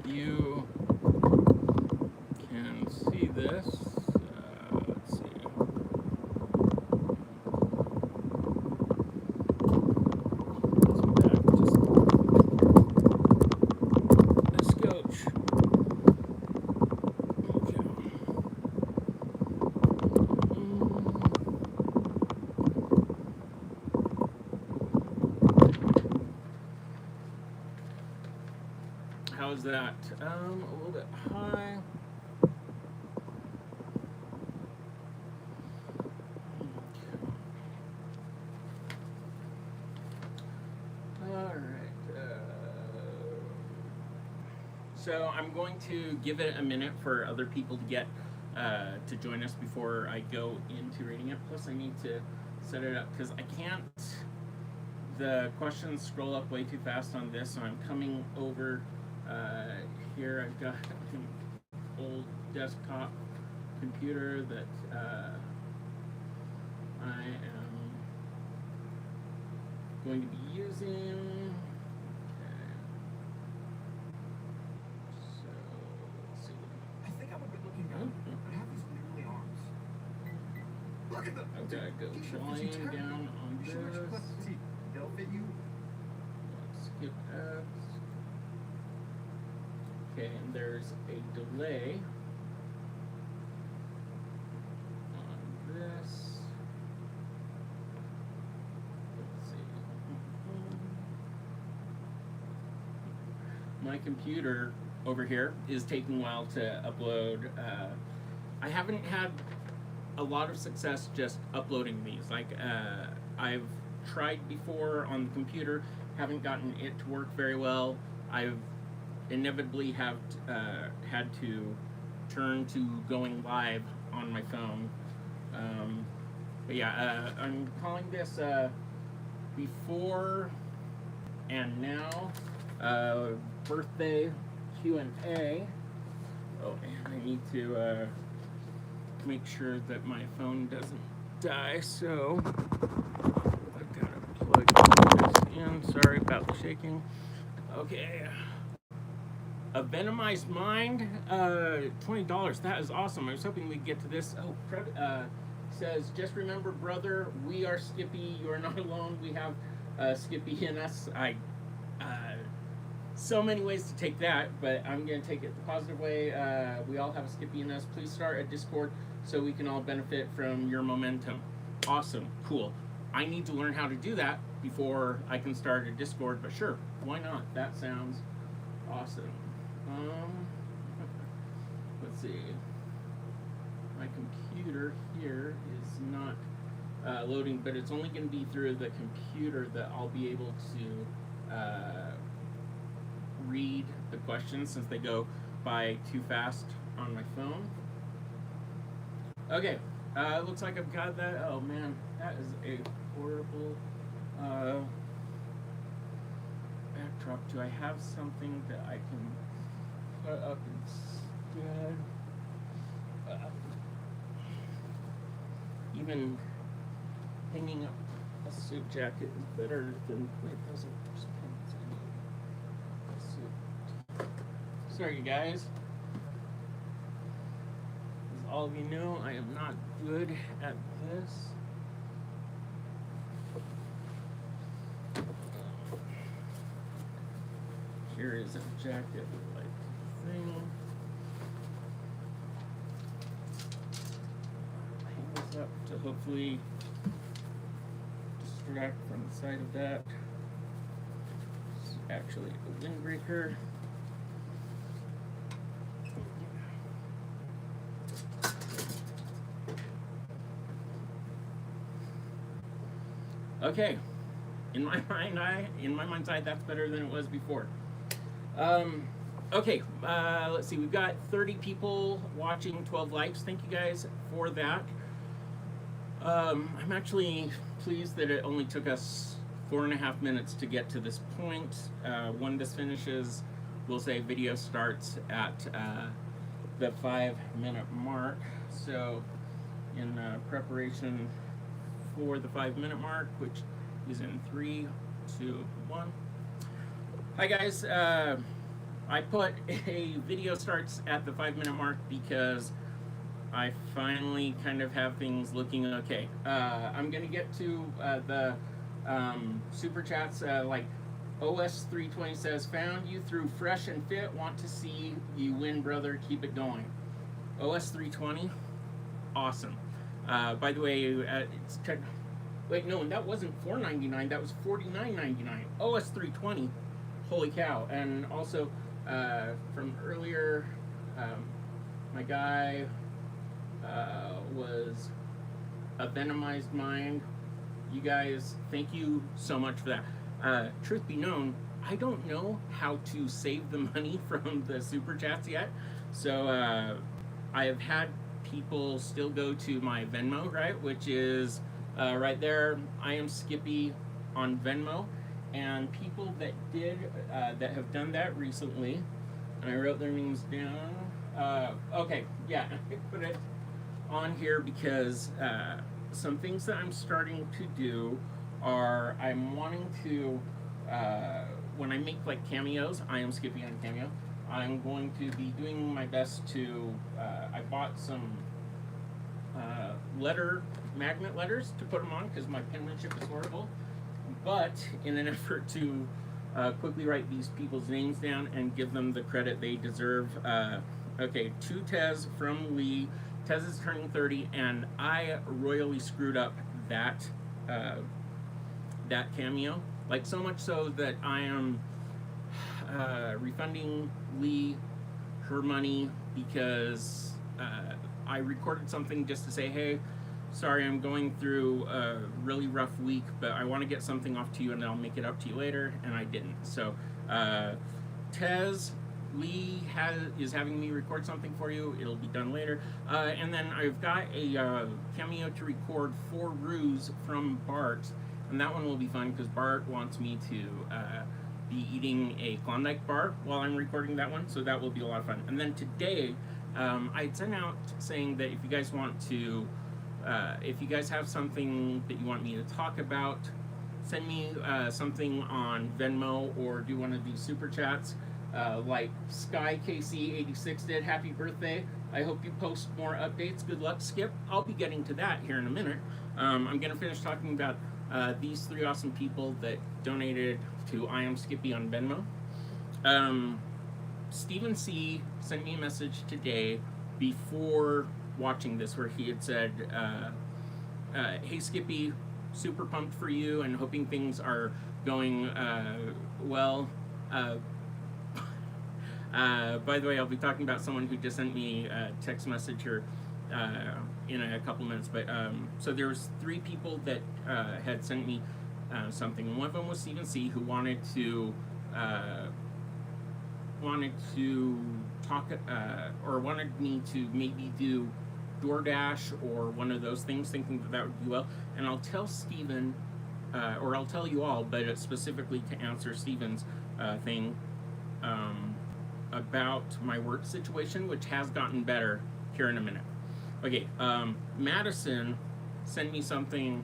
you can see this. Let's see. Let's go back just a scotch. Okay. How's that? A little bit high. So I'm going to give it a minute for other people to get to join us before I go into reading it. Plus, I need to set it up because I can't. The questions scroll up way too fast on this, so I'm coming over here. I've got an old desktop computer that I am going to be using. Look at them. Okay, go flying down on this. They'll fit you. Let's skip that. Okay, and there's a delay on this. Let's see. My computer over here is taking a while to upload. I haven't had a lot of success just uploading these. Like I've tried before on the computer, haven't gotten it to work very well. I've inevitably have had to turn to going live on my phone. But yeah, I'm calling this before and now birthday Q&A. Oh, and I need to make sure that my phone doesn't die, so I've got to plug this in. Sorry about the shaking. Okay. A Venomized Mind, $20. That is awesome. I was hoping we'd get to this. Oh, says, just remember, brother, we are Skippy. You are not alone. We have Skippy in us. So many ways to take that, but I'm going to take it the positive way. We all have a Skippy in us. Please start a Discord so we can all benefit from your momentum. Awesome. Cool. I need to learn how to do that before I can start a Discord, but sure, why not? That sounds awesome. Let's see. My computer here is not loading, but it's only going to be through the computer that I'll be able to read the questions since they go by too fast on my phone. Okay, looks like I've got that. Oh man, that is a horrible backdrop. Do I have something that I can put up instead? Even hanging up a suit jacket is better than. Wait, those are just pants. I need a suit. Sorry, you guys. As all of you know, I am not good at this. Here is a jacket like thing. Hang this up to hopefully distract from the side of that. It's actually a windbreaker. Okay, in my mind's eye, that's better than it was before. Okay, let's see. We've got 30 people watching, 12 likes. Thank you guys for that. I'm actually pleased that it only took us 4.5 minutes to get to this point. When this finishes, we'll say video starts at the 5-minute mark. So, in preparation for the 5-minute mark, which is in 3, 2, 1. Hi guys. I put a video starts at the 5-minute mark because I finally kind of have things looking okay. I'm gonna get to the super chats. Like OS320 says, found you through Fresh and Fit. Want to see you win, brother. Keep it going. OS320, awesome. By the way, it's wait, no, that wasn't $4.99. That was $49.99. OS320, holy cow! And also from earlier, my guy was a Venomized Mind. You guys, thank you so much for that. Truth be known, I don't know how to save the money from the super chats yet. So I have had people still go to my Venmo, right, which is right there. I am Skippy on Venmo, and people that did that have done that recently, and I wrote their names down. Okay, yeah, I put it on here because some things that I'm starting to do are I'm wanting to when I make like cameos, I am Skippy on Cameo. I'm going to be doing my best to. I bought some magnet letters to put them on because my penmanship is horrible. But in an effort to quickly write these people's names down and give them the credit they deserve. Okay, to Tez from Lee. Tez is turning 30, and I royally screwed up that cameo. Like, so much so that I am refunding Lee her money because I recorded something just to say, hey, sorry, I'm going through a really rough week, but I want to get something off to you and I'll make it up to you later, and I didn't. So, Tez, Lee is having me record something for you. It'll be done later. And then I've got a cameo to record for Ruse from Bart, and that one will be fun because Bart wants me to be eating a Klondike bar while I'm recording that one, so that will be a lot of fun. And then today, I sent out saying that if you guys want to, if you guys have something that you want me to talk about, send me something on Venmo or do one of these super chats. Like SkyKC86 did. Happy birthday. I hope you post more updates. Good luck, Skip. I'll be getting to that here in a minute. I'm going to finish talking about these three awesome people that donated to I Am Skippy on Venmo. Stephen C. sent me a message today before watching this where he had said, hey Skippy, super pumped for you and hoping things are going well. By the way, I'll be talking about someone who just sent me a text message here in a couple minutes. But so there was three people that had sent me something, and one of them was Stephen C, who wanted to talk or wanted me to maybe do DoorDash or one of those things, thinking that that would be well. And I'll tell Stephen, or I'll tell you all, but it's specifically to answer Stephen's thing about my work situation, which has gotten better here in a minute. Okay, Madison sent me something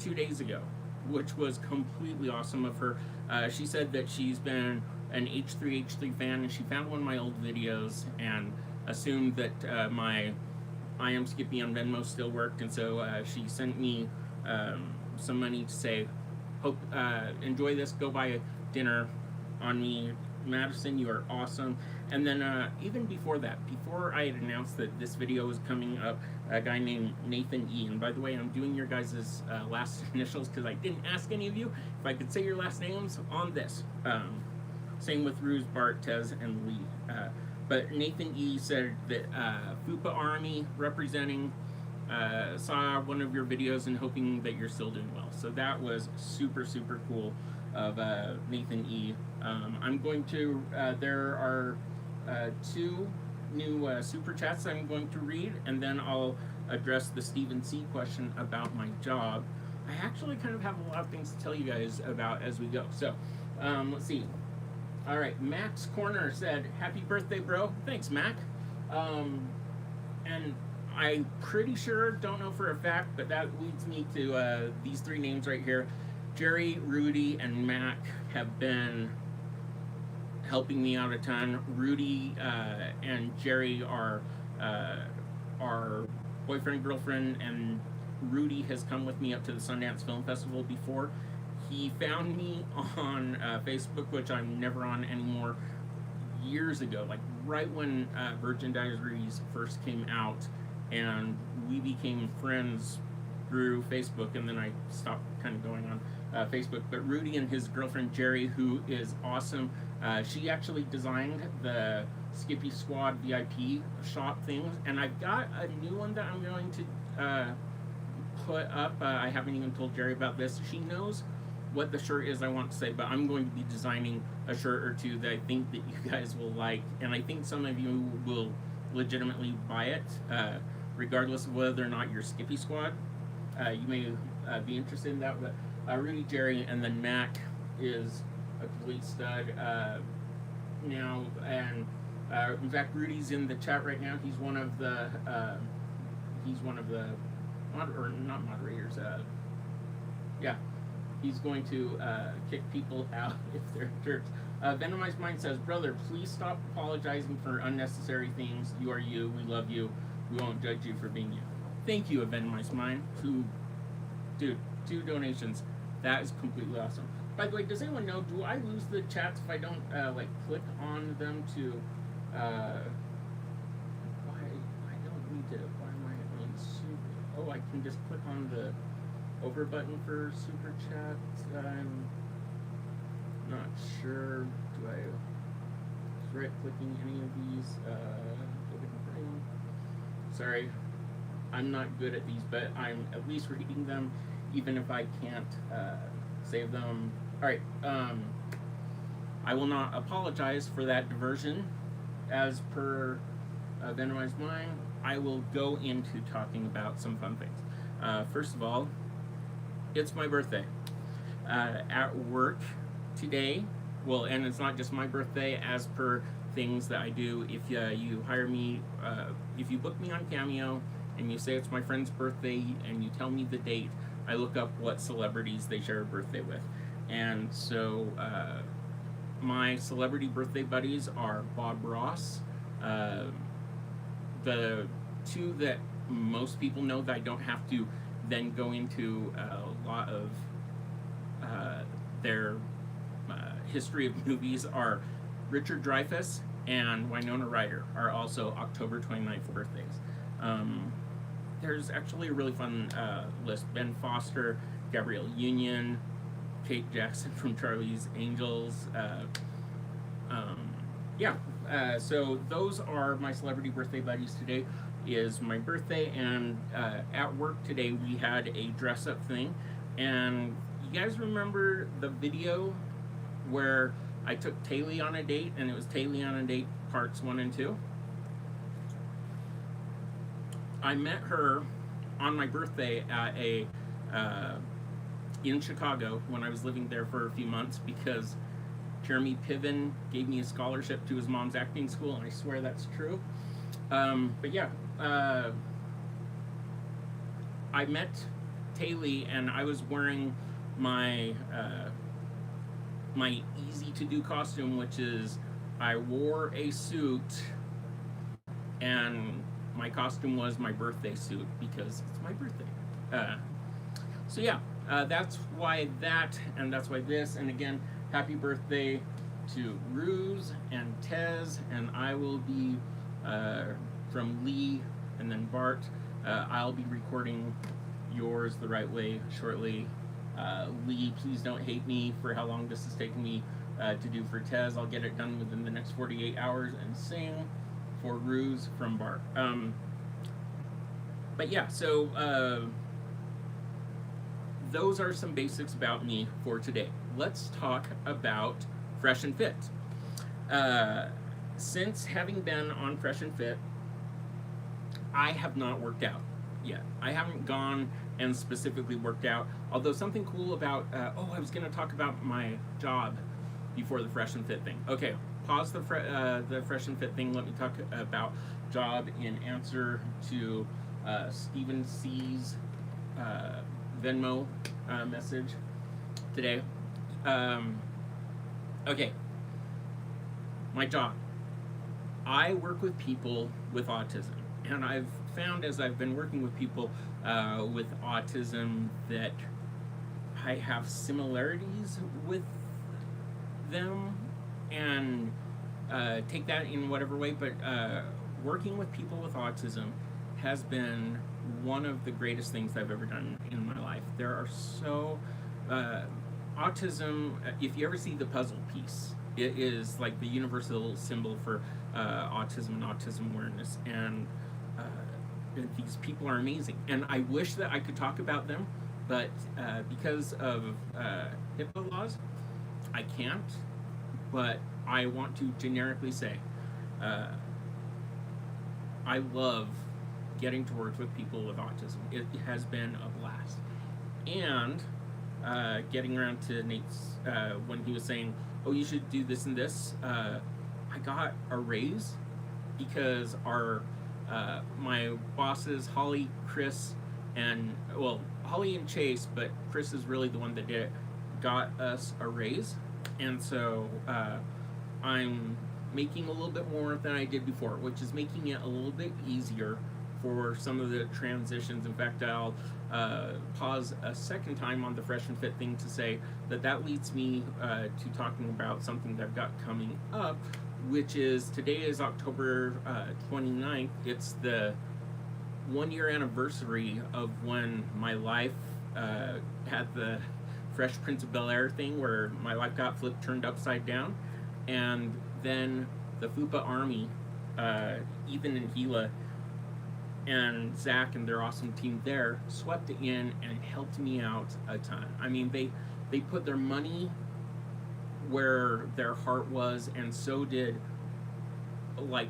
2 days ago, which was completely awesome of her. She said that she's been an H3 fan, and she found one of my old videos and assumed that my I Am Skippy on Venmo still worked, and so she sent me some money to say, hope enjoy this, go buy a dinner on me. Madison, you are awesome. And then even before that, before I had announced that this video was coming up, a guy named Nathan E. And by the way, I'm doing your guys' last initials because I didn't ask any of you if I could say your last names on this. Same with Ruse, Bart, Tez, and Lee. But Nathan E. said that Fupa Army representing saw one of your videos and hoping that you're still doing well. So that was super, super cool of Nathan E. I'm going to, there are 2 new super chats I'm going to read, and then I'll address the Stephen C. question about my job. I actually kind of have a lot of things to tell you guys about as we go. So, let's see. All right, Max Corner said, happy birthday, bro. Thanks, Mac. And I'm pretty sure, don't know for a fact, but that leads me to these 3 names right here. Jerry, Rudy, and Mac have been helping me out a ton. Rudy and Jerry are boyfriend, girlfriend, and Rudy has come with me up to the Sundance Film Festival before. He found me on Facebook, which I'm never on anymore, years ago, like right when Virgin Diaries first came out, and we became friends through Facebook, and then I stopped kind of going on Facebook. But Rudy and his girlfriend Jerry, who is awesome, she actually designed the Skippy Squad VIP shop things, and I've got a new one that I'm going to put up. I haven't even told Jerry about this. She knows what the shirt is I want to say, but I'm going to be designing a shirt or two that I think that you guys will like, and I think some of you will legitimately buy it, regardless of whether or not you're Skippy Squad. You may be interested in that, but Rudy, Jerry, and then Mac is a complete stud now, and in fact, Rudy's in the chat right now. He's one of the not moderators. Yeah. He's going to kick people out if they're jerks. Venomized Mind says, brother, please stop apologizing for unnecessary things. You are you. We love you. We won't judge you for being you. Thank you, Venomized Mind, who, dude, 2 donations. That is completely awesome. By the way, does anyone know, do I lose the chats if I don't, click on them to, why, I don't need to, why am I on super, oh, I can just click on the over button for super chat. I'm not sure. Do I right clicking any of these? Sorry, I'm not good at these, but I'm at least reading them, even if I can't save them. All right. I will not apologize for that diversion. As per Venomized Mind, I will go into talking about some fun things. First of all, it's my birthday. At work today, well, and it's not just my birthday, as per things that I do. If you hire me, if you book me on Cameo and you say it's my friend's birthday and you tell me the date, I look up what celebrities they share a birthday with. And so my celebrity birthday buddies are Bob Ross, the 2 that most people know that I don't have to then go into a lot of their history of movies are Richard Dreyfuss and Winona Ryder are also October 29th birthdays. There's actually a really fun list. Ben Foster, Gabrielle Union, Kate Jackson from Charlie's Angels. So those are my celebrity birthday buddies. Today is my birthday, and at work today we had a dress-up thing. And you guys remember the video where I took Taylor on a date, and it was Taylor on a Date parts 1 and 2? I met her on my birthday at in Chicago when I was living there for a few months, because Jeremy Piven gave me a scholarship to his mom's acting school, and I swear that's true. But yeah, I met Taylor, and I was wearing my my easy to do costume, which is I wore a suit, and my costume was my birthday suit because it's my birthday. So yeah, that's why that, and that's why this, and again, happy birthday to Ruse and Tez, and I will be from Lee and then Bart. I'll be recording yours the right way shortly. Lee, please don't hate me for how long this has taken me to do for Tez. I'll get it done within the next 48 hours and sing for Ruse from Bart. But yeah, so those are some basics about me for today. Let's talk about Fresh and Fit. Since having been on Fresh and Fit, I have not worked out yet. I haven't gone and specifically worked out. Although something cool about, I was going to talk about my job before the Fresh and Fit thing. Okay, pause the Fresh and Fit thing. Let me talk about job in answer to Stephen C's Venmo message today. Okay. my job. I work with people with autism, and I've found as I've been working with people with autism that I have similarities with them, and take that in whatever way, but working with people with autism has been one of the greatest things I've ever done in my life. There are so autism. If you ever see the puzzle piece, it is like the universal symbol for autism and autism awareness. And these people are amazing. And I wish that I could talk about them, but because of HIPAA laws, I can't. But I want to generically say, I love getting to work with people with autism. It has been a blast. And getting around to Nate's, when he was saying, oh, you should do this and this, I got a raise because my bosses, Holly, Chris, and, well, Holly and Chase, but Chris is really the one that did it, got us a raise. And so I'm making a little bit more than I did before, which is making it a little bit easier for some of the transitions. In fact, I'll pause a second time on the Fresh and Fit thing to say that leads me to talking about something that I've got coming up, which is today is October 29th. It's the 1-year anniversary of when my life had the Fresh Prince of Bel-Air thing where my life got turned upside down. And then the FUPA Army, Ethan and Gila, and Zach and their awesome team there swept it in and helped me out a ton. I mean, they put their money where their heart was, and so did like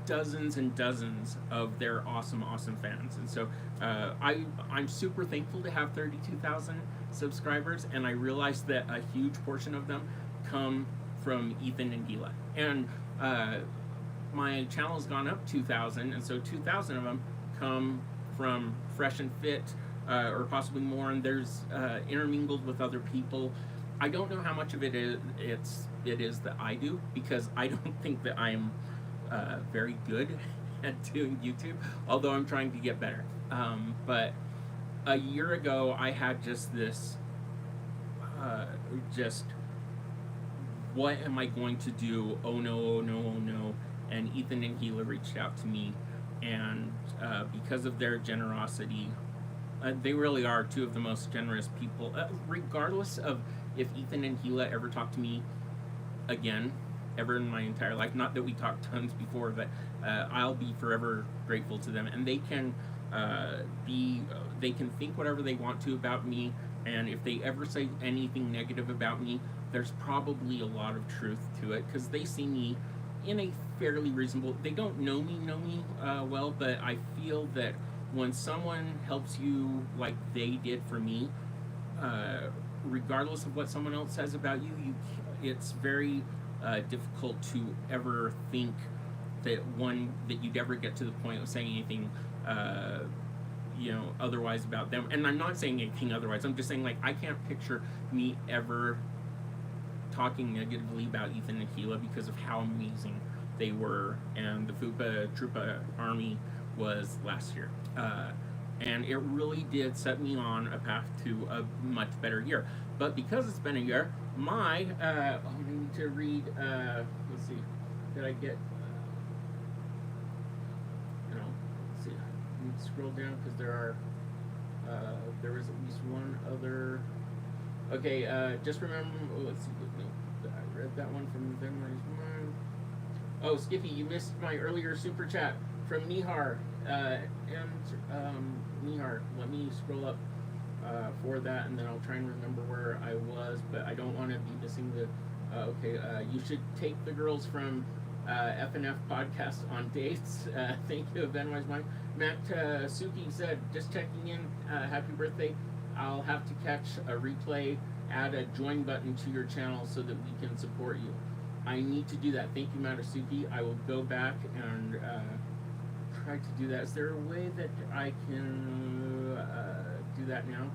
dozens and dozens of their awesome fans. And so I'm super thankful to have 32,000 subscribers, and I realize that a huge portion of them come from Ethan and Gila. And my channel has gone up 2,000, and so 2,000 of them come from Fresh and Fit, or possibly more, and there's intermingled with other people. I don't know how much of it is that I do, because I don't think that I'm very good at doing YouTube, although I'm trying to get better. But a year ago, I had just this, what am I going to do? Oh no, oh no, oh no. And Ethan and Gila reached out to me, and because of their generosity, they really are two of the most generous people. Regardless of if Ethan and Gila ever talk to me again, ever in my entire life, not that we talked tons before, but I'll be forever grateful to them. And they can they can think whatever they want to about me, and if they ever say anything negative about me, there's probably a lot of truth to it, because they see me in a fairly reasonable, they don't know me well, but I feel that when someone helps you like they did for me, regardless of what someone else says about you, it's very difficult to ever think that you'd ever get to the point of saying anything otherwise about them. And I'm not saying anything otherwise, I'm just saying, like, I can't picture me ever talking negatively about Ethan and Gila because of how amazing they were, and the FUPA Troopa Army was last year. And it really did set me on a path to a much better year. But because it's been a year, I need to read, let's see, did I get, let's see, I need to scroll down because there is at least one other. Okay, just remember, let's see, no, I read that one from Memories Mine. Oh, Skippy, you missed my earlier super chat from Nihar. Nihar, let me scroll up for that, and then I'll try and remember where I was, but I don't want to be missing the, you should take the girls from F&F podcast on dates. Thank you, Ben Wise Mine. Matt Suki said, just checking in, happy birthday. I'll have to catch a replay, add a join button to your channel so that we can support you. I need to do that. Thank you, Matasuki. I will go back and try to do that. Is there a way that I can do that now?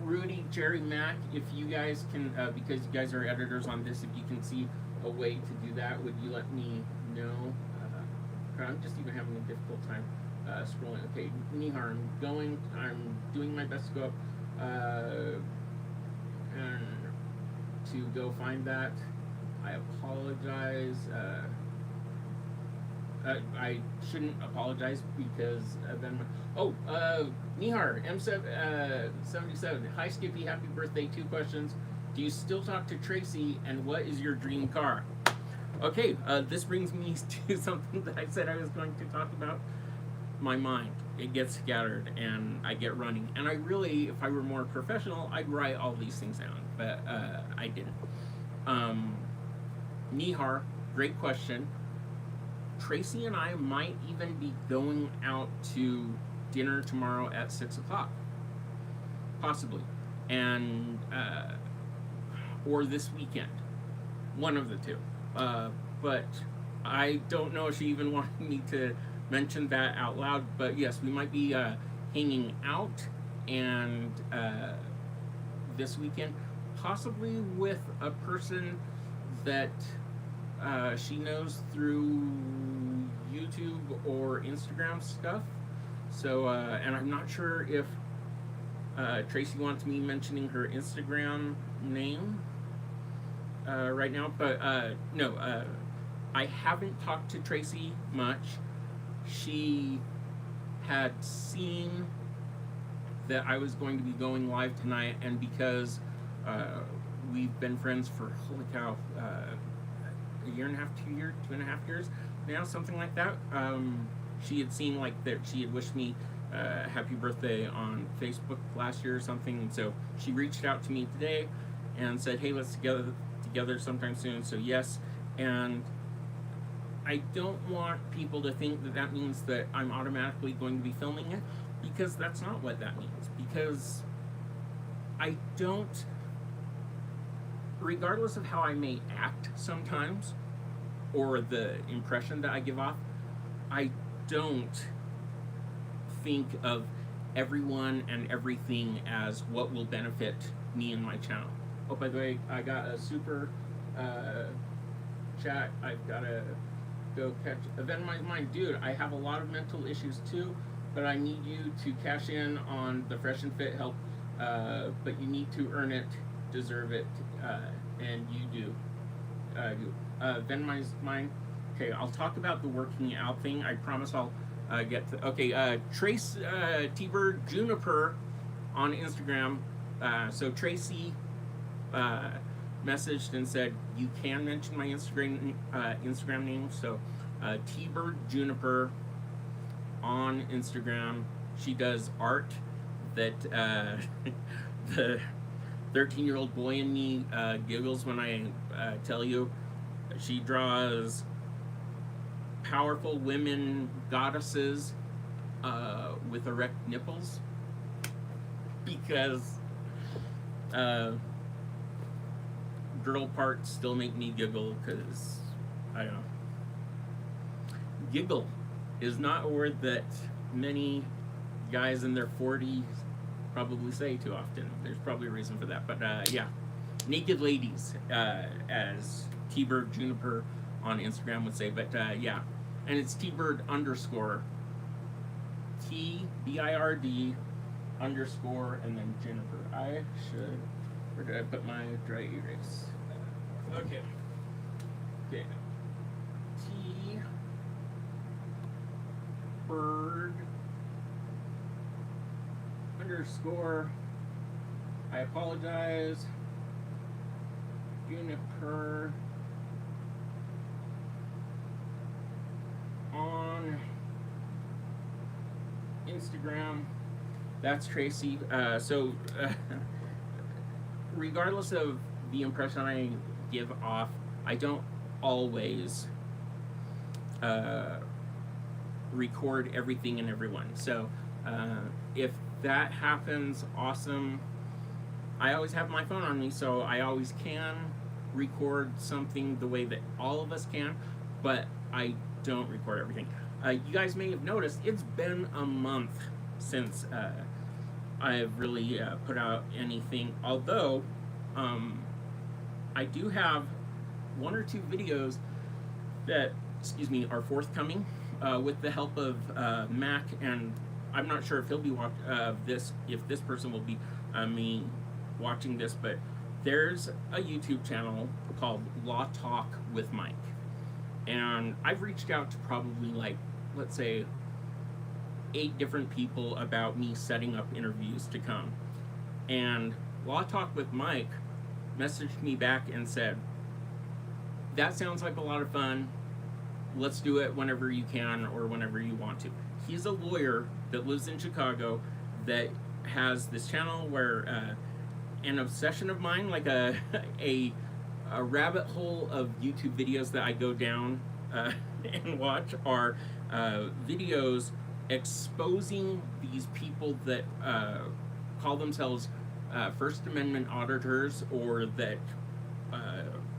Rudy, Jerry, Mac, if you guys can, because you guys are editors on this, if you can see a way to do that, would you let me know? I'm just even having a difficult time scrolling. Okay, Nihar, I'm doing my best to go up and to go find that. I apologize. I shouldn't apologize because then. Nihar M77. Hi Skippy, happy birthday. 2 questions. Do you still talk to Tracy? And what is your dream car? Okay, this brings me to something that I said I was going to talk about. My mind. It gets scattered and I get running. And I really, if I were more professional, I'd write all these things down. But I didn't. Nihar, great question. Tracy and I might even be going out to dinner tomorrow at 6 o'clock. Possibly. And, or this weekend. One of the two. But I don't know if she even wanted me to mention that out loud. But yes, we might be hanging out and this weekend. Possibly with a person that she knows through YouTube or Instagram stuff. So, and I'm not sure if Tracy wants me mentioning her Instagram name right now, but no, I haven't talked to Tracy much. She had seen that I was going to be going live tonight, and because we've been friends for, holy cow, a year and a half, 2.5 years now, something like that. She had seen like that she had wished me happy birthday on Facebook last year or something, and so she reached out to me today and said, hey, let's get together sometime soon. So yes, and I don't want people to think that that means that I'm automatically going to be filming it, because that's not what that means. Because I don't, regardless of how I may act sometimes, or the impression that I give off, I don't think of everyone and everything as what will benefit me and my channel. Oh, by the way, I got a super chat. I've got to go catch event my mind. Dude, I have a lot of mental issues too, but I need you to cash in on the Fresh and Fit help. But you need to earn it, deserve it, and you do. Then my mind. Okay, I'll talk about the working out thing. I promise I'll get to. Okay, Trace T-Bird Juniper on Instagram. So Tracy messaged and said you can mention my Instagram name. So T-Bird Juniper on Instagram. She does art that the 13-year-old boy in me giggles when I tell you. She draws powerful women goddesses with erect nipples, because girl parts still make me giggle, because I don't know. Giggle is not a word that many guys in their 40s probably say too often. There's probably a reason for that, but yeah. Naked ladies, as T-Bird Juniper on Instagram would say, but yeah. And it's T-Bird _ TBIRD _ and then Juniper. I should, where did I put my dry erase? Okay. Okay. T-Bird _ I apologize. Juniper on Instagram. That's Tracy. So regardless of the impression I give off, I don't always record everything and everyone. So if that happens, awesome. I always have my phone on me, so I always can record something the way that all of us can, but I don't record everything. You guys may have noticed it's been a month since I've really put out anything. Although, I do have one or two videos that, excuse me, are forthcoming with the help of Mac, and I'm not sure if he'll be if this person will be me watching this, but there's a YouTube channel called Law Talk with Mike, and I've reached out to probably like, let's say, 8 different people about me setting up interviews to come, and Law Talk with Mike messaged me back and said, that sounds like a lot of fun. Let's do it whenever you can or whenever you want to. He's a lawyer that lives in Chicago that has this channel where an obsession of mine, like a rabbit hole of YouTube videos that I go down and watch, are videos exposing these people that call themselves First Amendment auditors, or that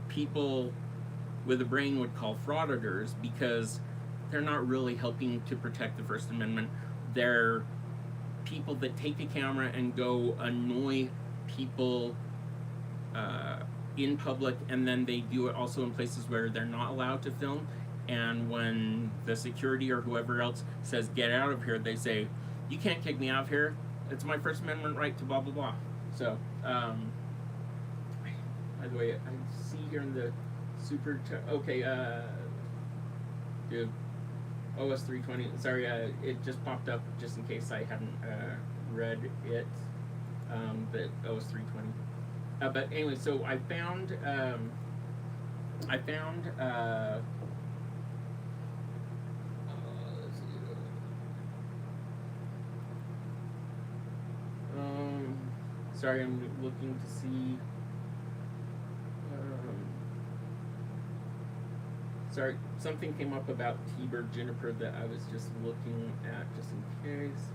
people with a brain would call frauditors, because they're not really helping to protect the First Amendment. They're people that take a camera and go annoy people in public, and then they do it also in places where they're not allowed to film. And when the security or whoever else says, get out of here, they say, you can't kick me out of here. It's my First Amendment right to blah, blah, blah. So, by the way, I see here in the super chat, okay, dude, OS 320, sorry, it just popped up just in case I hadn't read it, but OS 320. But anyway, so I found sorry, I'm looking to see. Sorry, something came up about T-Bird Juniper that I was just looking at, just in case.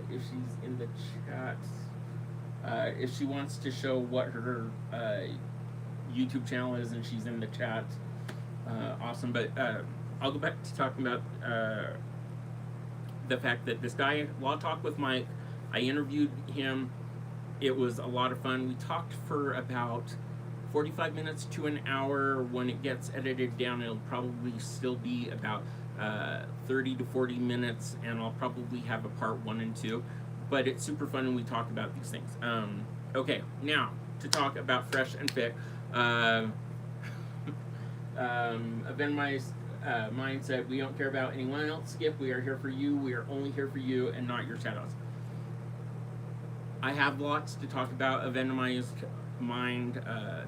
If she's in the chat, if she wants to show what her YouTube channel is and she's in the chat, awesome. But I'll go back to talking about the fact that this guy, Law Talk with Mike, I interviewed him. It was a lot of fun. We talked for about 45 minutes to an hour. When it gets edited down, it'll probably still be about 30 to 40 minutes, and I'll probably have a part 1 and 2. But it's super fun, and we talk about these things. Okay, now to talk about Fresh and Fit. Mine said, we don't care about anyone else, Skip. We are here for you. We are only here for you and not your shadows. I have lots to talk about of Venomized Mind,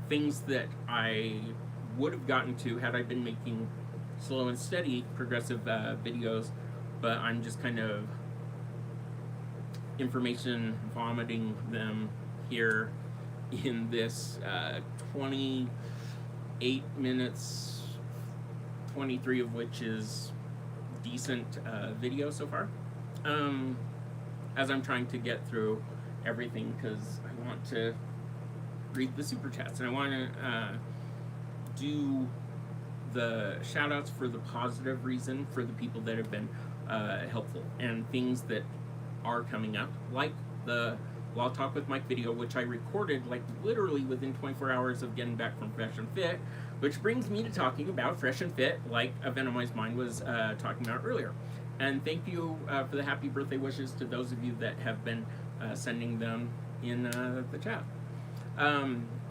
things that I would have gotten to had I been making slow and steady progressive videos, but I'm just kind of information vomiting them here in this 28 minutes, 23 of which is decent video so far, as I'm trying to get through everything, because I want to read the super chats, and I want to do the shout outs for the positive reason, for the people that have been helpful, and things that are coming up, like the Law Talk with Mike video, which I recorded like literally within 24 hours of getting back from Fresh and Fit, which brings me to talking about Fresh and Fit, like a Venomized Mind was talking about earlier. And thank you for the happy birthday wishes to those of you that have been sending them in the chat.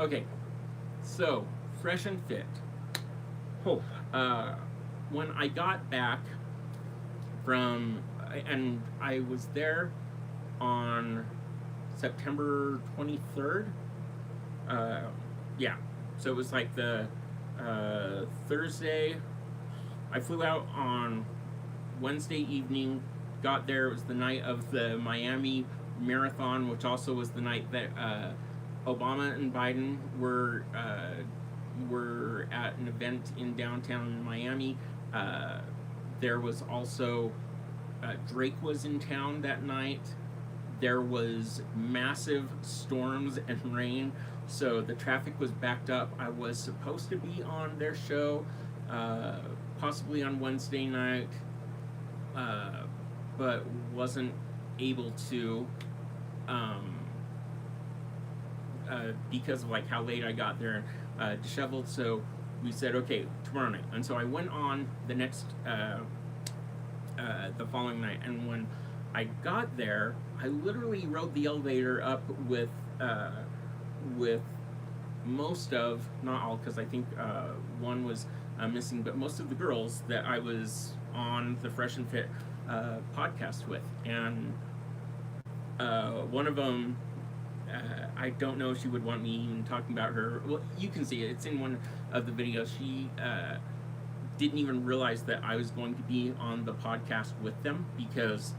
Okay, so Fresh and Fit. When I got back from, and I was there on September 23rd. Yeah, so it was like the Thursday. I flew out on Wednesday evening, got there. It was the night of the Miami Marathon, which also was the night that Obama and Biden were at an event in downtown Miami. There was also Drake was in town that night. There was massive storms and rain, so the traffic was backed up. I was supposed to be on their show, possibly on Wednesday night, but wasn't able to. because of like how late I got there, disheveled. So we said, okay, tomorrow night. And so I went on the next, the following night. And when I got there, I literally rode the elevator up with most of, not all, because I think one was missing, but most of the girls that I was on the Fresh and Fit podcast with. And one of them, I don't know if she would want me even talking about her. Well, you can see it. It's in one of the videos. She didn't even realize that I was going to be on the podcast with them because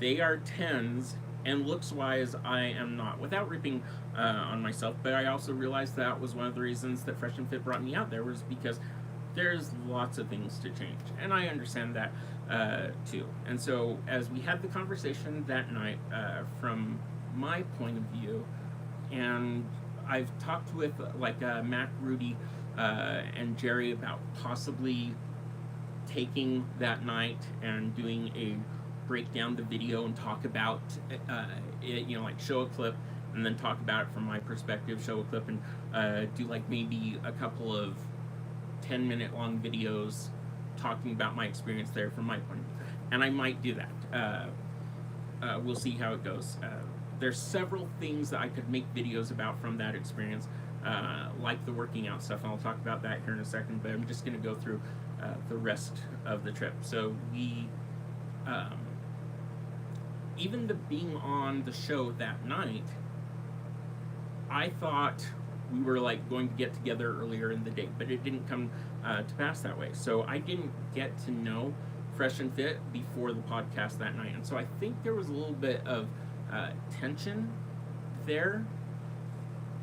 they are 10s, and looks-wise, I am not. Without ripping on myself, but I also realized that was one of the reasons that Fresh and Fit brought me out there, was because there's lots of things to change, and I understand that too. And so, as we had the conversation that night, from my point of view, and I've talked with Mac, Rudy, and Jerry about possibly taking that night and doing a break down the video and talk about it, like show a clip and then talk about it from my perspective, show a clip, and do like maybe a couple of 10-minute long videos talking about my experience there from my point of view. And I might do that. We'll see how it goes. There's several things that I could make videos about from that experience, like the working out stuff, and I'll talk about that here in a second, but I'm just going to go through the rest of the trip. So we, even the being on the show that night, I thought we were like going to get together earlier in the day, but it didn't come to pass that way. So I didn't get to know Fresh and Fit before the podcast that night, and so I think there was a little bit of tension there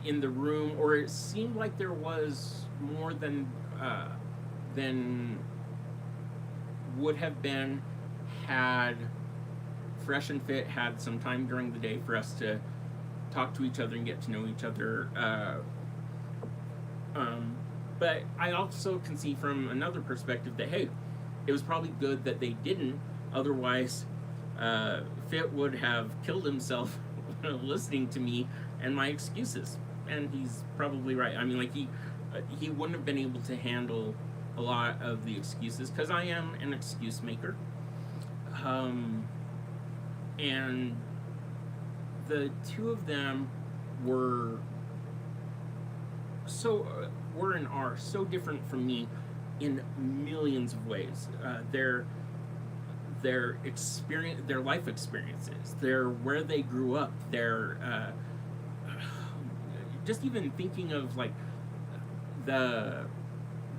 in the room, or it seemed like there was more than would have been had Fresh and Fit had some time during the day for us to talk to each other and get to know each other. But I also can see from another perspective that, hey, it was probably good that they didn't. Otherwise, Fit would have killed himself listening to me and my excuses. And he's probably right. I mean, like, he wouldn't have been able to handle a lot of the excuses, because I am an excuse maker. And the two of them were and are so different from me in millions of ways. Their experience, their life experiences, where they grew up, just even thinking of like the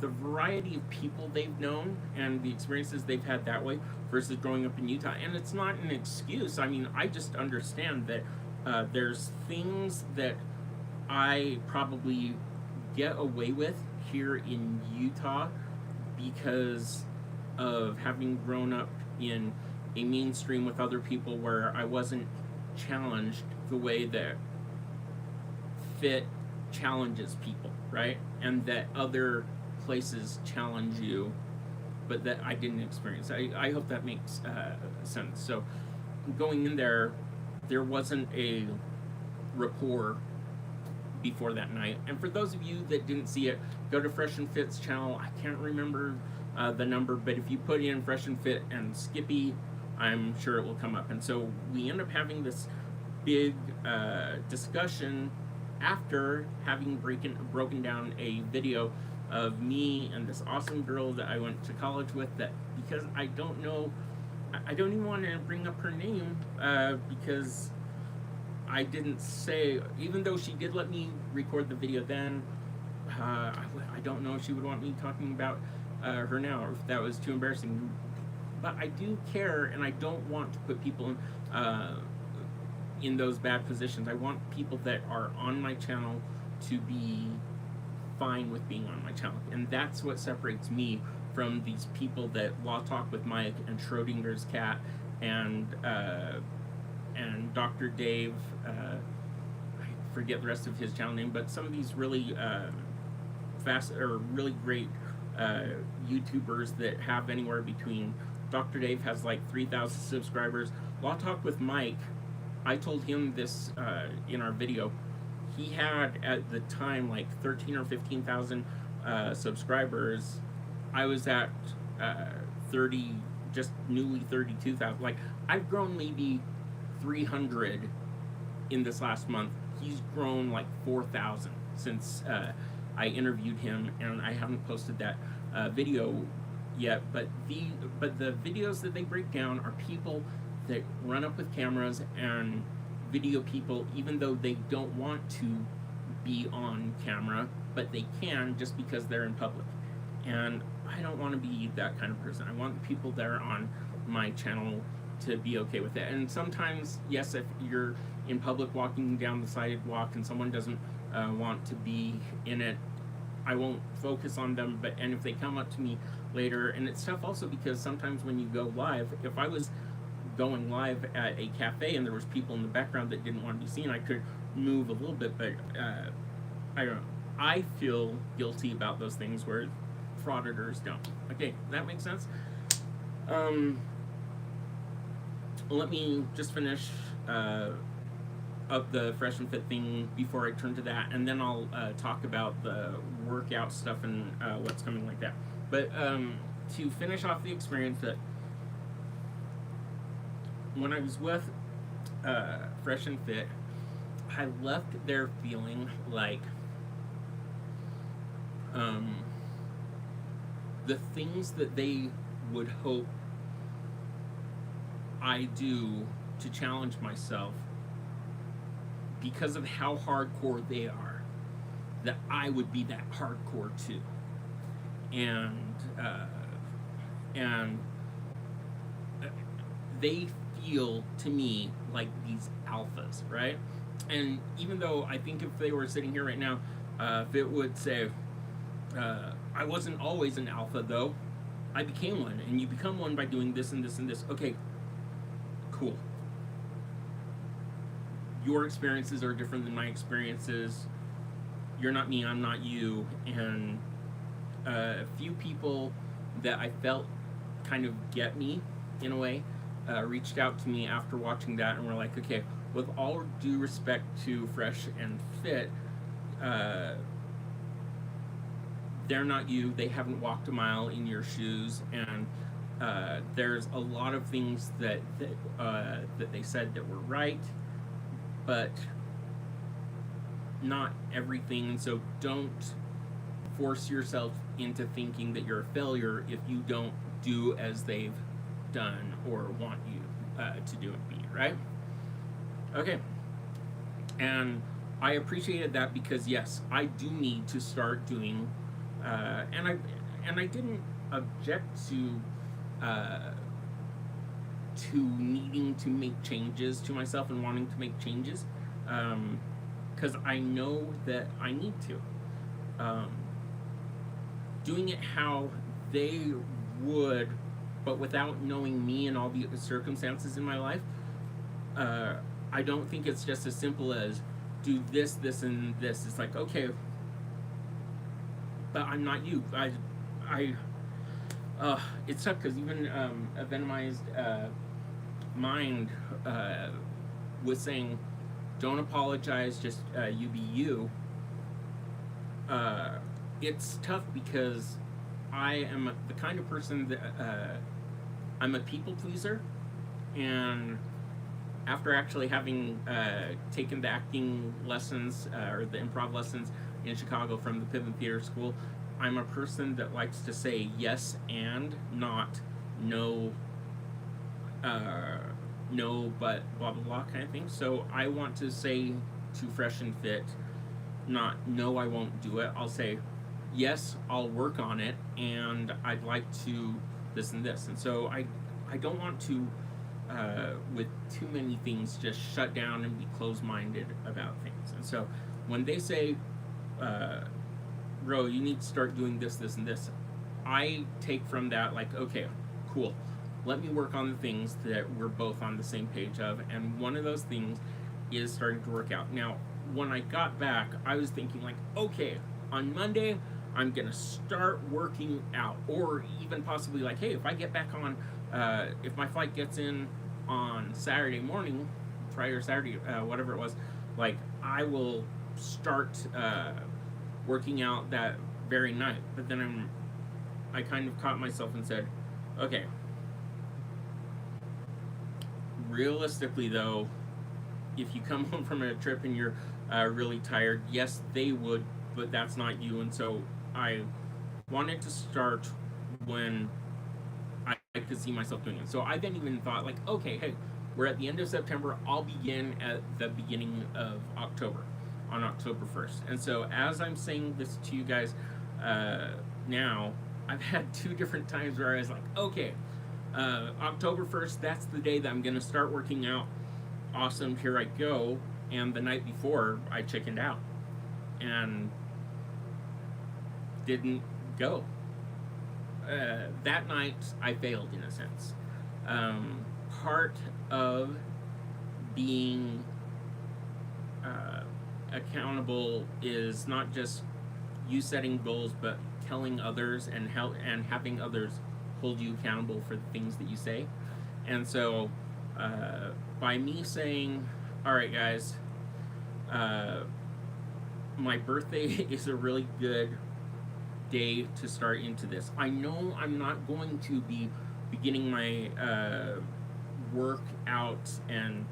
variety of people they've known and the experiences they've had that way versus growing up in Utah. And it's not an excuse. I mean, I just understand that there's things that I probably get away with here in Utah because of having grown up in a mainstream with other people where I wasn't challenged the way that Fit challenges people, right? And that other places challenge you, but that I didn't experience. I hope that makes sense. So going in there wasn't a rapport before that night. And for those of you that didn't see it, go to Fresh and Fit's channel. I can't remember the number, but if you put in Fresh and Fit and Skippy, I'm sure it will come up. And so we end up having this big discussion after having broken down a video of me and this awesome girl that I went to college with, that because I don't even want to bring up her name because I didn't say, even though she did let me record the video then, I don't know if she would want me talking about her now, or if that was too embarrassing. But I do care, and I don't want to put people in those bad positions. I want people that are on my channel to be fine with being on my channel, and that's what separates me from these people that Law Talk with Mike and Schrodinger's cat and Dr. Dave. I forget the rest of his channel name, but some of these really really great YouTubers that have anywhere between. Dr. Dave has like 3,000 subscribers. Law Talk with Mike I told him this in our video. He had at the time like 13 or 15,000 subscribers. I was at 30, just newly 32,000. Like, I've grown maybe 300 in this last month. He's grown like 4,000 since I interviewed him, and I haven't posted that video yet. But the videos that they break down are people that run up with cameras and video people, even though they don't want to be on camera, but they can just because they're in public. And I don't want to be that kind of person. I want the people that are on my channel to be okay with it. And sometimes, yes, if you're in public walking down the sidewalk and someone doesn't want to be in it, I won't focus on them. But and if they come up to me later, and it's tough also because sometimes when you go live, if I was going live at a cafe and there was people in the background that didn't want to be seen, I could move a little bit, but I don't know. I feel guilty about those things where frauditors don't. Okay, that makes sense. Let me just finish up the Fresh and Fit thing before I turn to that, and then I'll talk about the workout stuff and what's coming like that. But to finish off the experience, that when I was with Fresh and Fit, I left there feeling like the things that they would hope I do to challenge myself, because of how hardcore they are, that I would be that hardcore too. And they feel to me like these alphas, right? And even though I think if they were sitting here right now, if it would say, I wasn't always an alpha though, I became one, and you become one by doing this and this and this. Okay, cool. Your experiences are different than my experiences. You're not me, I'm not you. And a few people that I felt kind of get me in a way reached out to me after watching that and were like, okay, with all due respect to Fresh and Fit, they're not you. They haven't walked a mile in your shoes, and there's a lot of things that they said that were right, but not everything. And so don't force yourself into thinking that you're a failure if you don't do as they've done or want you to do and be, right? Okay. And I appreciated that because yes, I do need to start doing and I didn't object to needing to make changes to myself and wanting to make changes, because I know that I need to. Doing it how they would, but without knowing me and all the circumstances in my life, I don't think it's just as simple as do this, this, and this. It's like, okay, but I'm not you. It's tough because even a venomized mind was saying, don't apologize, just you be you. It's tough because I am the kind of person that I'm a people pleaser, and after actually having taken the acting lessons or the improv lessons in Chicago from the Piven Theater School, I'm a person that likes to say yes and, not no, no but blah blah blah kind of thing. So I want to say to Fresh and Fit, not no, I won't do it. I'll say yes, I'll work on it, and I'd like to this and this. And so I don't want to with too many things just shut down and be closed-minded about things. And so when they say Ro, you need to start doing this, this, and this, I take from that like, okay, cool, let me work on the things that we're both on the same page of, and one of those things is starting to work out. Now, when I got back, I was thinking like, okay, on Monday, I'm gonna start working out, or even possibly like, hey, if I get back on, if my flight gets in on Saturday morning Friday or Saturday, whatever it was, like I will start working out that very night. But then I kind of caught myself and said, okay, realistically though, if you come home from a trip and you're really tired, yes, they would, but that's not you. And so I wanted to start when I could see myself doing it. So I then even thought, like, okay, hey, we're at the end of September. I'll begin at the beginning of October, on October 1st. And so as I'm saying this to you guys now, I've had 2 different times where I was like, okay, October 1st, that's the day that I'm going to start working out. Awesome, here I go. And the night before, I chickened out and didn't go. That night, I failed in a sense. Part of being accountable is not just you setting goals, but telling others and having others hold you accountable for the things that you say. And so, by me saying, all right, guys, my birthday is a really good day to start into this. I know I'm not going to be beginning my workout and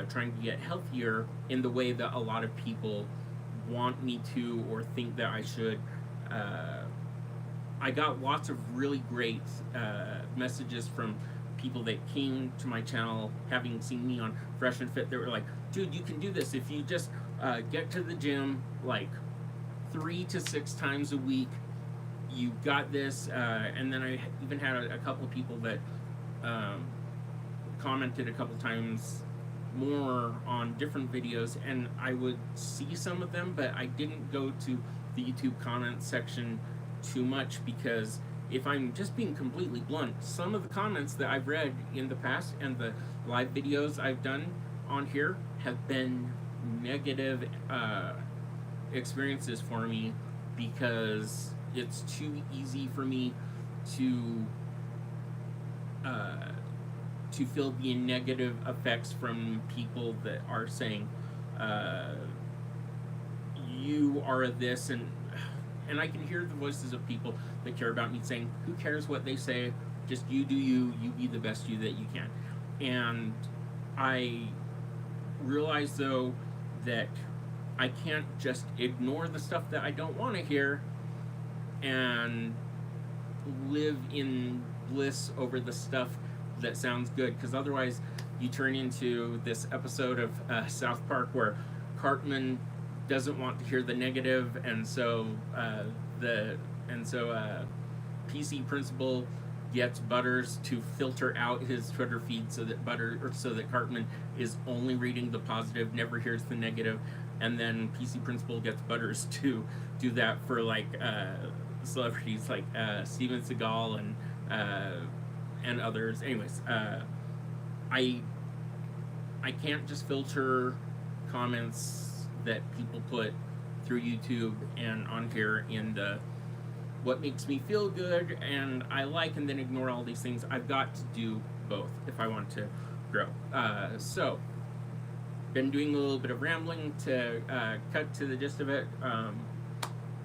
trying to get healthier in the way that a lot of people want me to or think that I should. I got lots of really great messages from people that came to my channel having seen me on Fresh and Fit. They were like, dude, you can do this if you just get to the gym like 3 to 6 times a week. You got this. And then I even had a couple of people that commented a couple times more on different videos, and I would see some of them, but I didn't go to the YouTube comment section too much, because if I'm just being completely blunt, some of the comments that I've read in the past and the live videos I've done on here have been negative experiences for me, because it's too easy for me to feel the negative effects from people that are saying you are this, and I can hear the voices of people that care about me saying, who cares what they say, just you do you be the best you that you can. And I realize though that I can't just ignore the stuff that I don't want to hear and live in bliss over the stuff that sounds good, because otherwise you turn into this episode of South Park where Cartman doesn't want to hear the negative, and so PC Principal gets Butters to filter out his Twitter feed so that Cartman is only reading the positive, never hears the negative, and then PC Principal gets Butters to do that for like celebrities like Steven Seagal and others. Anyways, I can't just filter comments that people put through YouTube and on here in the what makes me feel good and I like, and then ignore all these things. I've got to do both if I want to grow. So, been doing a little bit of rambling to cut to the gist of it.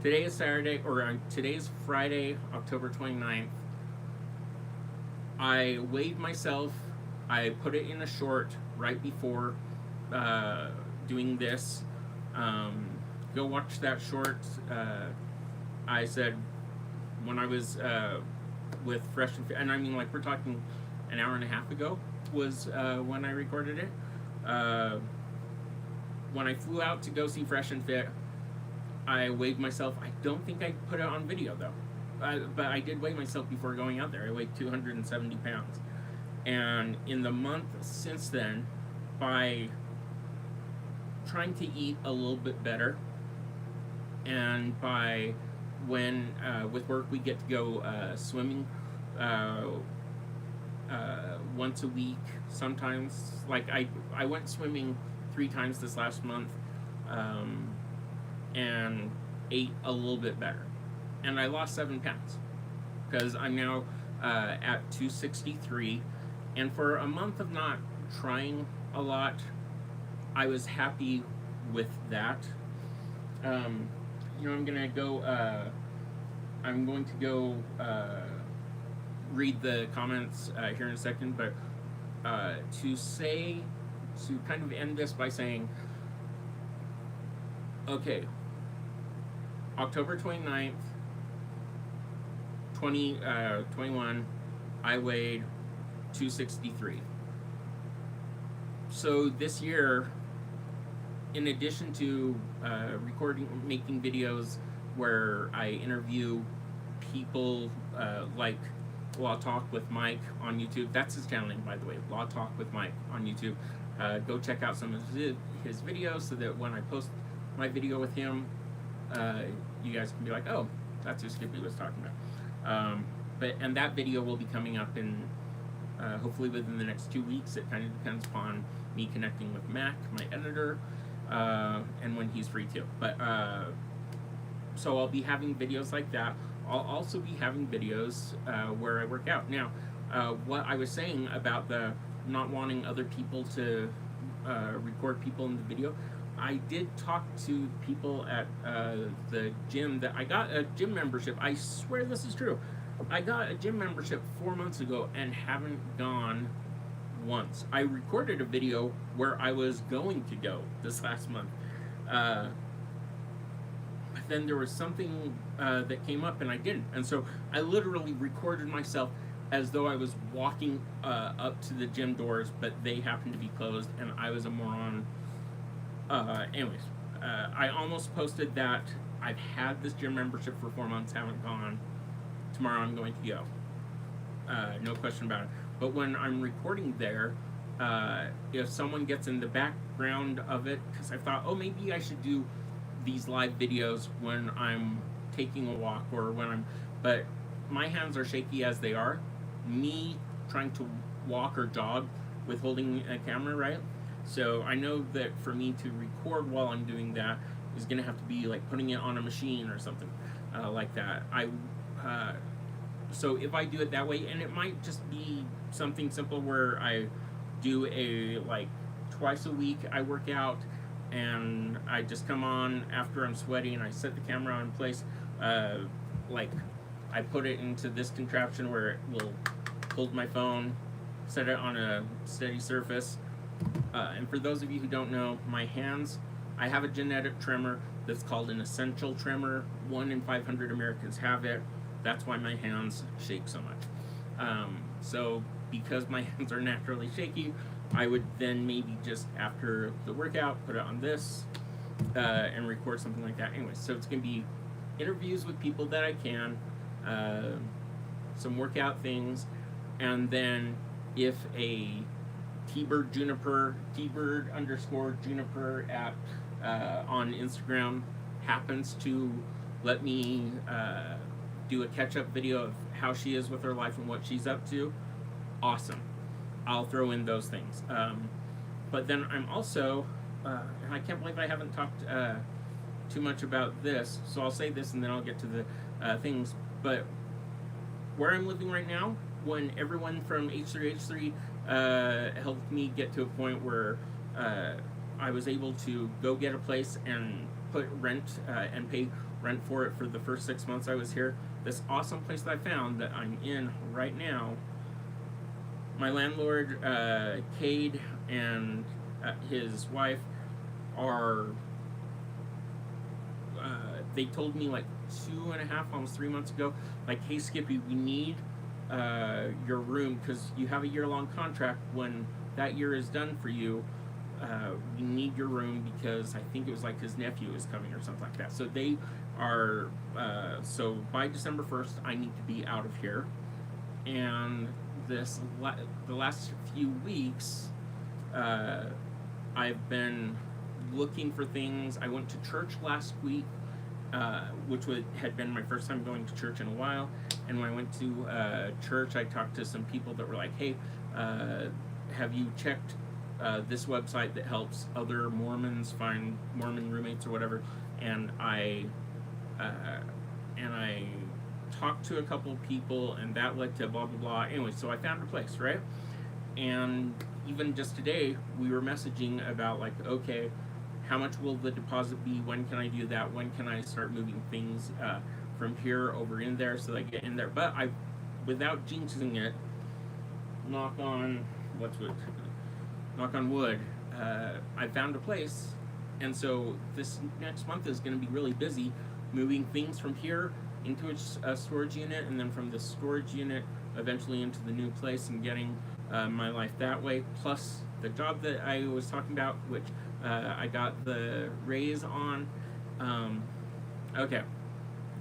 Today is today's Friday, October 29th. I weighed myself. I put it in a short right before doing this. Go watch that short. I said when I was with Fresh and Fit, and I mean, like, we're talking an hour and a half ago was when I recorded it. When I flew out to go see Fresh and Fit, I weighed myself. I don't think I put it on video though. But I did weigh myself before going out there. I weighed 270 pounds. And in the month since then, by trying to eat a little bit better, and by when with work we get to go swimming once a week sometimes. Like I went swimming 3 times this last month, and ate a little bit better. And I lost 7 pounds, because I'm now at 263. And for a month of not trying a lot, I was happy with that. I'm gonna go. I'm going to go read the comments here in a second, but to kind of end this by saying, okay, October 29th, 2021, I weighed 263. So this year, in addition to making videos where I interview people like Law Talk with Mike on YouTube. That's his channel name, by the way, Law Talk with Mike on YouTube. Go check out some of his videos so that when I post my video with him, you guys can be like, oh, that's who Skippy was talking about. And that video will be coming up in hopefully within the next 2 weeks. It kind of depends upon me connecting with Mac, my editor, and when he's free too. But so I'll be having videos like that. I'll also be having videos where I work out. Now, what I was saying about the not wanting other people to record people in the video, I did talk to people at the gym that I got a gym membership. I swear this is true. I got a gym membership 4 months ago and haven't gone once. I recorded a video where I was going to go this last month. But then there was something that came up and I didn't. And so I literally recorded myself as though I was walking up to the gym doors, but they happened to be closed and I was a moron. I almost posted that I've had this gym membership for 4 months, haven't gone. Tomorrow I'm going to go. No question about it. But when I'm recording there, if someone gets in the background of it, because I thought, oh, maybe I should do these live videos when I'm taking a walk or when but my hands are shaky as they are. Me trying to walk or jog with holding a camera, right? So I know that for me to record while I'm doing that is going to have to be like putting it on a machine or something like that. So if I do it that way, and it might just be something simple where I do a like twice a week I work out and I just come on after I'm sweaty and I set the camera in place, like I put it into this contraption where it will hold my phone, set it on a steady surface. And for those of you who don't know, my hands, I have a genetic tremor that's called an essential tremor. 1 in 500 Americans have it. That's why my hands shake so much. So because my hands are naturally shaky, I would then maybe just after the workout put it on this and record something like that. Anyway, so it's going to be interviews with people that I can, some workout things, and then if a T-Bird Juniper, T-Bird _ Juniper at on Instagram happens to let me do a catch-up video of how she is with her life and what she's up to, awesome. I'll throw in those things. But then I'm also, and I can't believe I haven't talked too much about this, so I'll say this and then I'll get to the things. But where I'm living right now, when everyone from H3H3 helped me get to a point where I was able to go get a place and put rent and pay rent for it for the first 6 months I was here, this awesome place that I found that I'm in right now, my landlord, Cade, and his wife are, they told me like 2.5, almost 3 months ago, like, hey Skippy, we need your room because you have a year-long contract. When that year is done for you, we need your room because I think it was like his nephew is coming or something like that. So they are, so by December 1st, I need to be out of here. And the last few weeks, I've been looking for things. I went to church last week, which had been my first time going to church in a while. And when I went to church, I talked to some people that were like, hey, have you checked this website that helps other Mormons find Mormon roommates or whatever? And I talked to a couple people, and that led to blah blah blah. Anyway, so I found a place, right? And even just today, we were messaging about like, okay, how much will the deposit be? When can I do that? When can I start moving things from here over in there so that I get in there? But I, without jinxing it, knock on knock on wood. I found a place, and so this next month is going to be really busy, moving things from here into a storage unit, and then from the storage unit eventually into the new place and getting my life that way. Plus the job that I was talking about, which I got the raise on. Okay,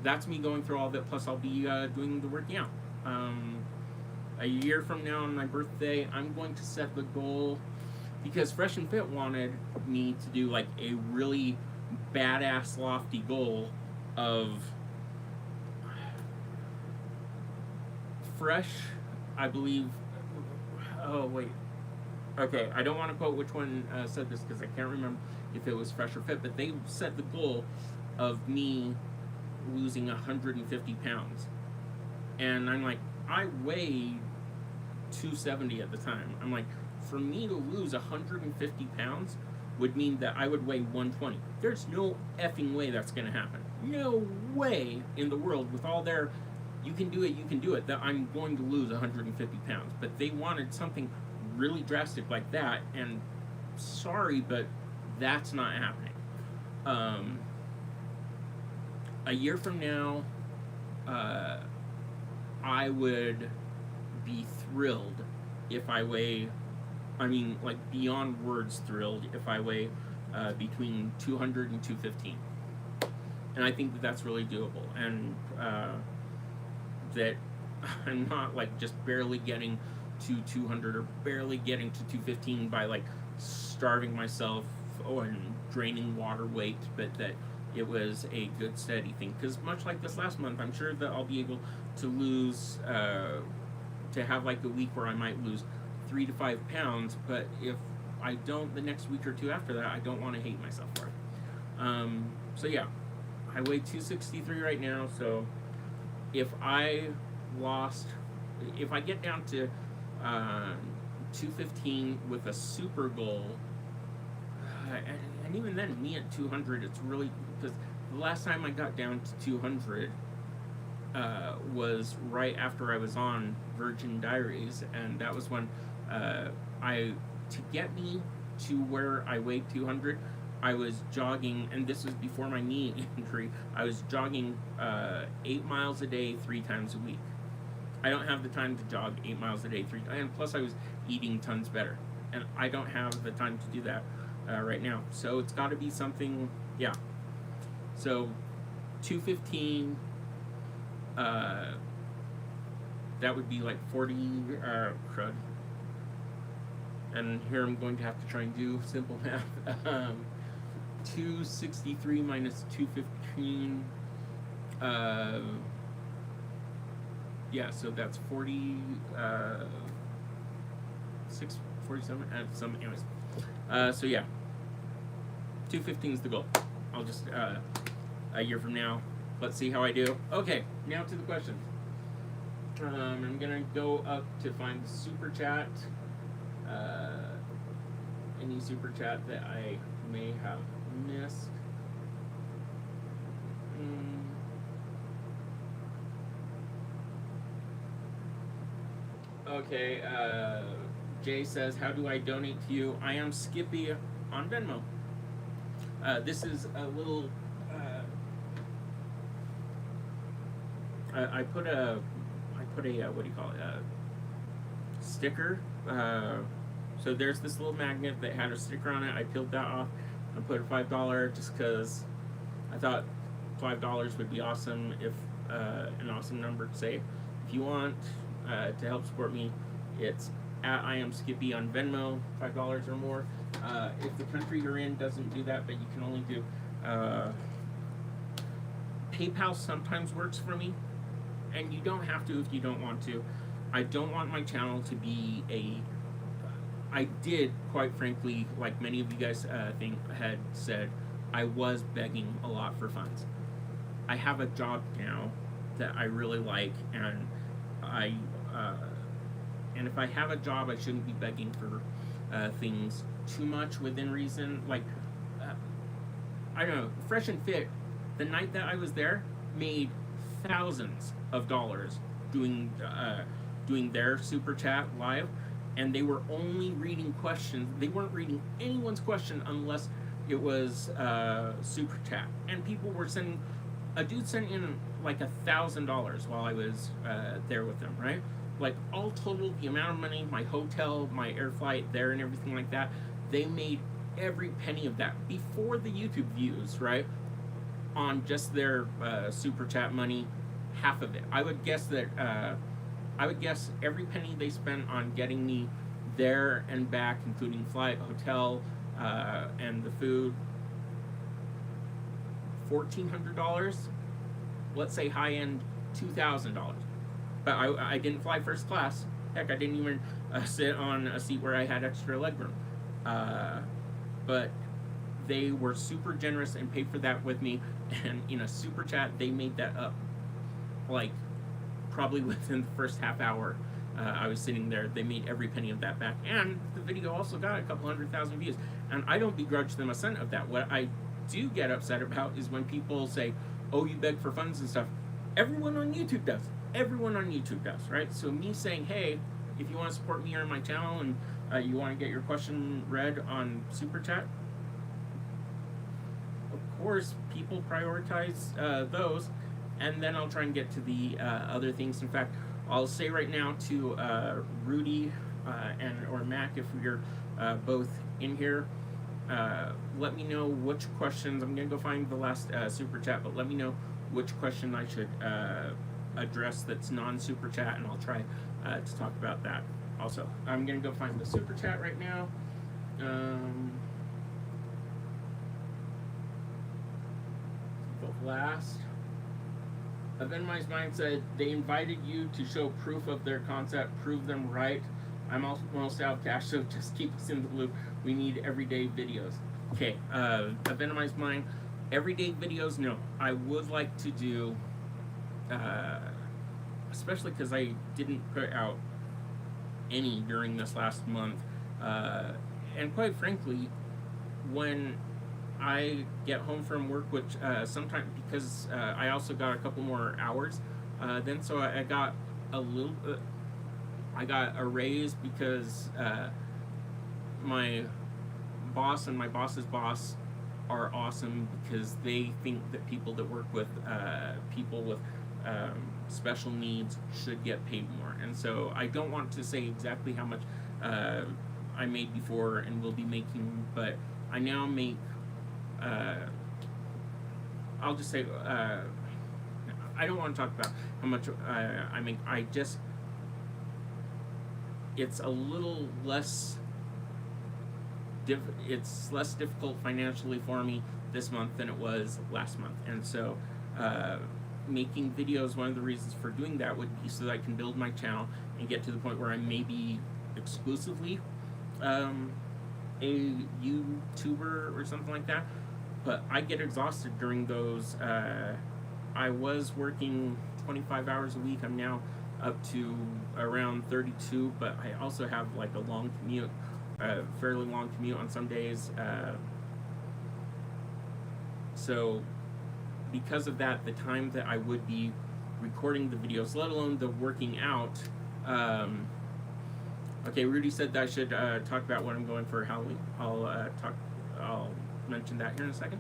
that's me going through all of it. Plus I'll be doing the working out. A year from now on my birthday, I'm going to set the goal, because Fresh and Fit wanted me to do like a really badass lofty goal of Fresh, I believe. Oh wait, okay, I don't want to quote which one said this because I can't remember if it was Fresh or Fit, but they set the goal of me losing 150 pounds, and I'm like, I weighed 270 at the time. I'm like, for me to lose 150 pounds would mean that I would weigh 120. There's no effing way that's gonna happen. No way in the world, with all their you can do it, that I'm going to lose 150 pounds. But they wanted something really drastic like that, and sorry, but that's not happening. A year from now, I would be thrilled if I weigh, I mean, like beyond words thrilled, if I weigh between 200 and 215. And I think that that's really doable. And that I'm not like just barely getting to 200 or barely getting to 215 by like starving myself and draining water weight, but that it was a good steady thing. Because much like this last month, I'm sure that I'll be able to lose, to have like a week where I might lose 3 to 5 pounds, but if I don't the next week or two after that, I don't want to hate myself for it. So yeah, I weigh 263 right now, so if I get down to 215 with a super goal, and even then, me at 200, it's really, because the last time I got down to 200 was right after I was on Virgin Diaries, and that was when to get me to where I weighed 200, I was jogging, and this was before my knee injury, I was jogging 8 miles a day, 3 times a week. I don't have the time to jog 8 miles a day, and plus I was eating tons better, and I don't have the time to do that right now. So it's got to be something, yeah. So 215, that would be like 40, crud. And here I'm going to have to try and do simple math. 263 minus 215, yeah, so that's 46, 47, anyways. So yeah, 215 is the goal. I'll just, a year from now, let's see how I do. Okay, now to the questions. I'm gonna go up to find super chat, any super chat that I may have missed. Okay, Jay says, how do I donate to you? I am Skippy on Venmo. This is a little, I put a what do you call it, sticker. So there's this little magnet that had a sticker on it. I peeled that off and put a $5 just because I thought $5 would be awesome, if an awesome number to say. If you want to help support me, it's at I am Skippy on Venmo, $5 or more. If the country you're in doesn't do that, but you can only do PayPal sometimes works for me, and you don't have to if you don't want to. I don't want my channel to be I did, quite frankly, like many of you guys had said, I was begging a lot for funds. I have a job now that I really like, and and if I have a job, I shouldn't be begging for things too much within reason. Like, I don't know, Fresh and Fit, the night that I was there, made thousands of dollars doing their super chat live, and they were only reading questions. They weren't reading anyone's question unless it was super chat, and people were sending. A dude sent in like $1,000 while I was there with them, right? Like, all total, the amount of money, my hotel, my air flight there, and everything like that, they made every penny of that before the YouTube views, right? On just their super chat money, half of it. I would guess every penny they spent on getting me there and back, including flight, hotel, and the food, $1,400. Let's say high end, $2,000. But I didn't fly first class. Heck, I didn't even sit on a seat where I had extra legroom. But they were super generous and paid for that with me. And in a super chat, they made that up. Like, probably within the first half hour I was sitting there, they made every penny of that back. And the video also got a couple 100,000 views. And I don't begrudge them a cent of that. What I do get upset about is when people say, oh, you beg for funds and stuff. Everyone on YouTube does. Everyone on YouTube does, right? So me saying, hey, if you want to support me or my channel and you want to get your question read on Super Chat, of course, people prioritize those, and then I'll try and get to the other things. In fact, I'll say right now to Rudy or Mac, if you're both in here, let me know which questions. I'm going to go find the last Super Chat, but let me know which question I should address that's non-Super Chat, and I'll try to talk about that also. I'm going to go find the Super Chat right now. The last. Evenmai's Mind said, they invited you to show proof of their concept, prove them right. I'm almost out of cash, so just keep us in the loop. We need everyday videos. Okay, Evenmai's Mind, everyday videos, no. I would like to do, especially because I didn't put out any during this last month. And quite frankly, when I get home from work, which sometimes, because I also got a couple more hours, then so I got a little, I got a raise because my boss and my boss's boss are awesome, because they think that people that work with people with special needs should get paid more. And so I don't want to say exactly how much I made before and will be making, but I now make, I'll just say, I don't want to talk about how much I make. It's a little less, it's less difficult financially for me this month than it was last month. And so making videos, one of the reasons for doing that would be so that I can build my channel and get to the point where I may be exclusively a YouTuber or something like that. But I get exhausted during those. I was working 25 hours a week. I'm now up to around 32, but I also have like a long commute, fairly long commute on some days. So because of that, the time that I would be recording the videos, let alone the working out. Okay, Rudy said that I should talk about what I'm going for Halloween. I'll mention that here in a second.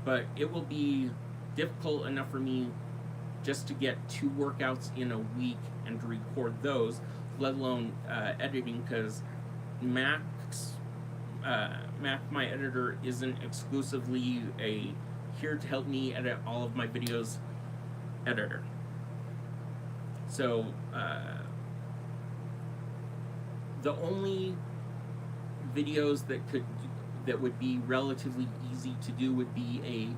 But it will be difficult enough for me just to get 2 workouts in a week and to record those, let alone editing, because Mac, my editor, isn't exclusively a here to help me edit all of my videos editor. So the only videos that would be relatively easy to do would be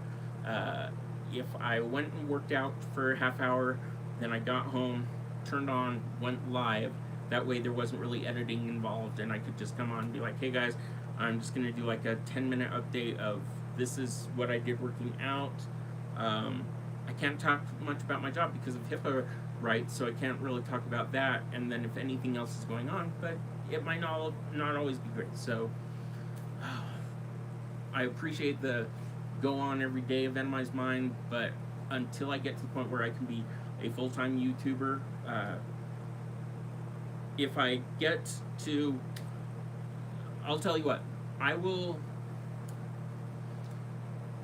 if I went and worked out for a half hour, then I got home, turned on, went live. That way there wasn't really editing involved, and I could just come on and be like, hey guys, I'm just going to do like a 10-minute update of this is what I did working out. I can't talk much about my job because of HIPAA right? So I can't really talk about that. And then if anything else is going on, but it might not always be great. So I appreciate the go on every day of Venomized Mind, but until I get to the point where I can be a full-time YouTuber, if I get to, I'll tell you what,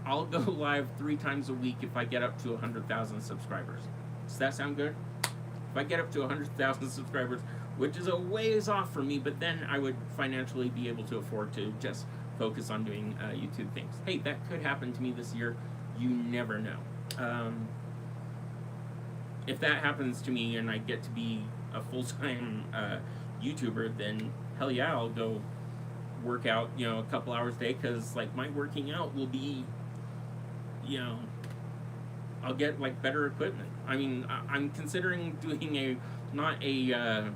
I'll go live 3 times a week if I get up to 100,000 subscribers. Does that sound good? If I get up to 100,000 subscribers, which is a ways off for me, but then I would financially be able to afford to just focus on doing YouTube things. Hey, that could happen to me this year. You never know. If that happens to me and I get to be a full-time YouTuber, then hell yeah, I'll go work out, a couple hours a day, because like my working out will be, I'll get like better equipment. I mean, I'm considering doing not a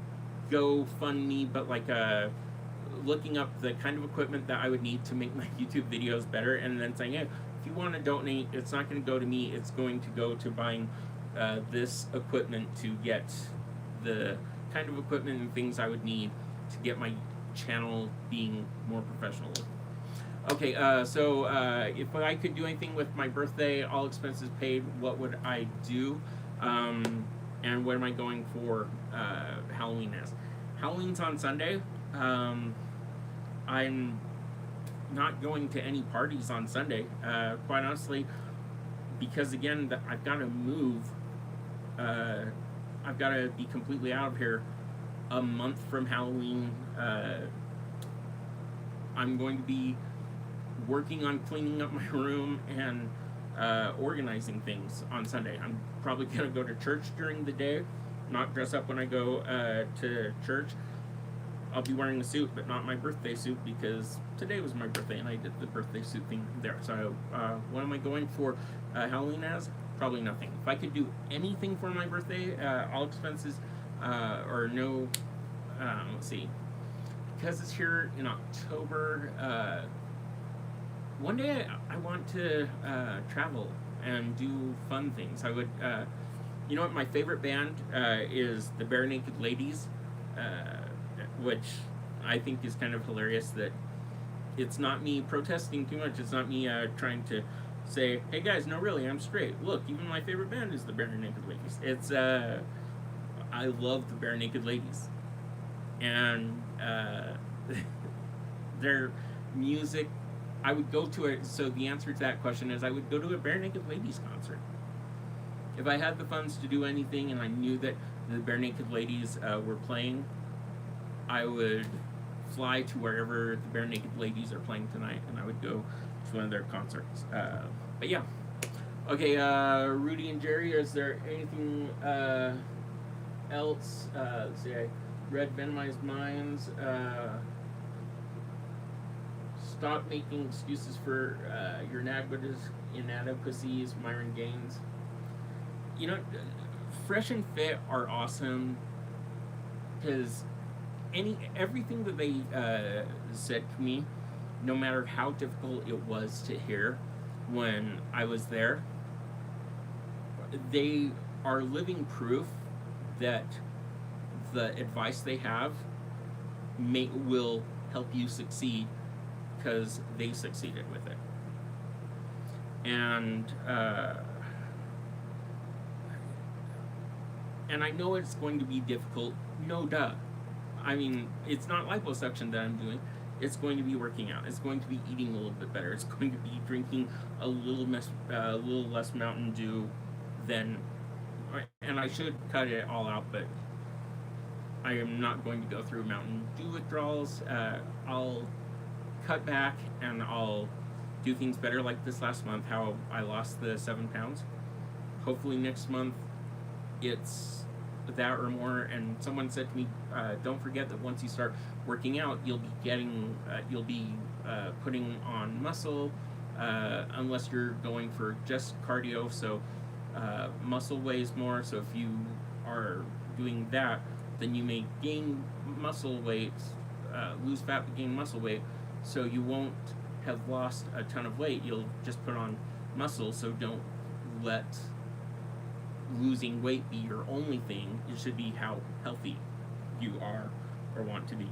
GoFundMe, but like looking up the kind of equipment that I would need to make my YouTube videos better, and then saying, hey, if you want to donate, it's not going to go to me, it's going to go to buying this equipment to get the kind of equipment and things I would need to get my channel being more professional. Okay, so if I could do anything with my birthday, all expenses paid, what would I do? And what am I going for Halloween as? Halloween's on Sunday. I'm not going to any parties on Sunday, quite honestly, because again, I've got to move. I've got to be completely out of here a month from Halloween. I'm going to be working on cleaning up my room and organizing things on Sunday. I'm probably going to go to church during the day, not dress up when I go to church. I'll be wearing a suit, but not my birthday suit, because today was my birthday and I did the birthday suit thing there. So what am I going for Halloween as? Probably nothing. If I could do anything for my birthday, all expenses or no, let's see, because it's here in October, one day I want to travel and do fun things. I would, you know what, my favorite band is the Bare Naked Ladies, which I think is kind of hilarious that it's not me protesting too much. It's not me trying to say, hey guys, no really, I'm straight. Look, even my favorite band is the Bare Naked Ladies. It's, I love the Bare Naked Ladies. And their music, I would go to it. So the answer to that question is I would go to a Bare Naked Ladies concert. If I had the funds to do anything and I knew that the Bare Naked Ladies were playing, I would fly to wherever the Bare Naked Ladies are playing tonight, and I would go to one of their concerts. But yeah. Okay, Rudy and Jerry, is there anything else? Let's see, I read Venomized Minds. Stop making excuses for your inadequacies, Myron Gaines. You know, Fresh and Fit are awesome because everything that they said to me, no matter how difficult it was to hear when I was there, they are living proof that the advice they have will help you succeed because they succeeded with it. And I know it's going to be difficult, no duh. I mean, it's not liposuction that I'm doing. It's going to be working out. It's going to be eating a little bit better. It's going to be drinking a little less Mountain Dew than, and I should cut it all out, but I am not going to go through Mountain Dew withdrawals. I'll cut back and I'll do things better, like this last month, how I lost the 7 pounds. Hopefully next month it's that or more. And someone said to me, don't forget that once you start working out, you'll be putting on muscle, unless you're going for just cardio. So muscle weighs more. So if you are doing that, then you may gain muscle weight, lose fat but gain muscle weight. So you won't have lost a ton of weight. You'll just put on muscle. So don't let losing weight be your only thing. It should be how healthy you are or want to be.